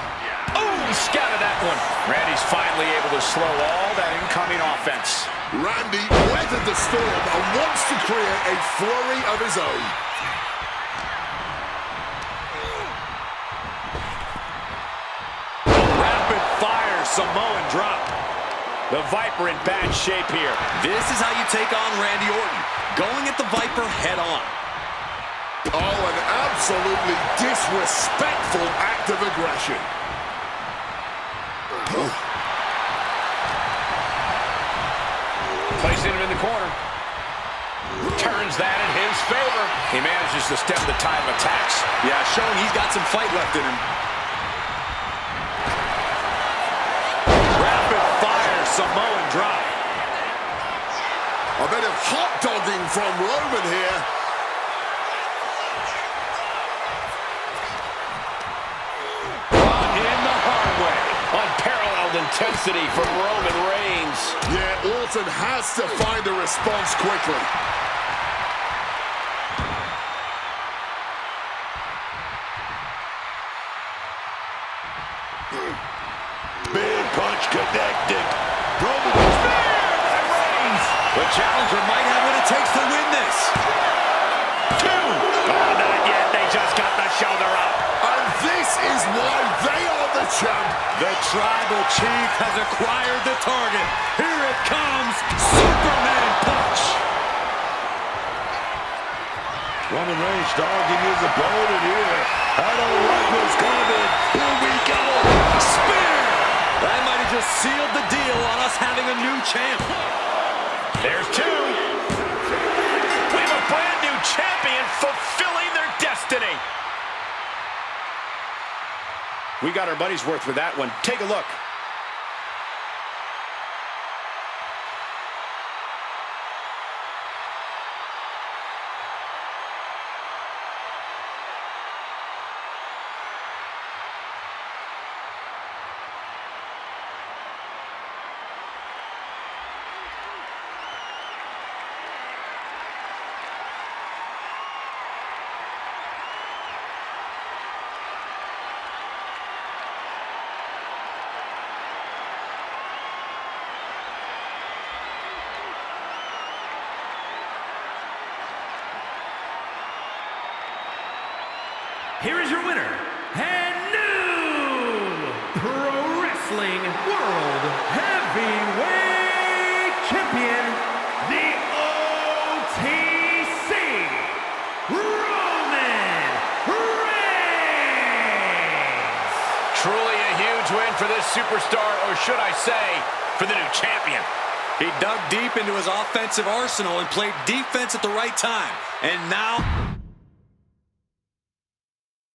Oh, he scouted that one. Randy's finally able to slow all that incoming offense. Randy weathered the storm and wants to create a flurry of his own. Rapid fire Samoan drop. The Viper in bad shape here. This is how you take on Randy Orton. Going at the Viper head on. Oh, an absolutely disrespectful act of aggression. Placing him in the corner. Turns that in his favor. He manages to stem the tide of attacks. Yeah, showing he's got some fight left in him. Rapid fire Samoan drop. A bit of hot dogging from Roman here. In the hard way. Unparalleled intensity from Roman Reigns. Yeah, Orton has to find a response quickly. Big punch connected. Roman The challenger might have what it takes to win this. 2. Oh, not yet. They just got the shoulder up. And this is why they are the champ. The tribal chief has acquired the target. Here it comes. Superman punch. Roman Reigns dogging his opponent here. I don't like what's coming. Here we go. Spear. That might have just sealed the deal on us having a new champ. There's 2. We have a brand new champion fulfilling their destiny. We got our money's worth with that one. Take a look. Here is your winner, and new Pro Wrestling World Heavyweight Champion, the OTC, Roman Reigns. Truly a huge win for this superstar, or should I say, for the new champion. He dug deep into his offensive arsenal and played defense at the right time. And now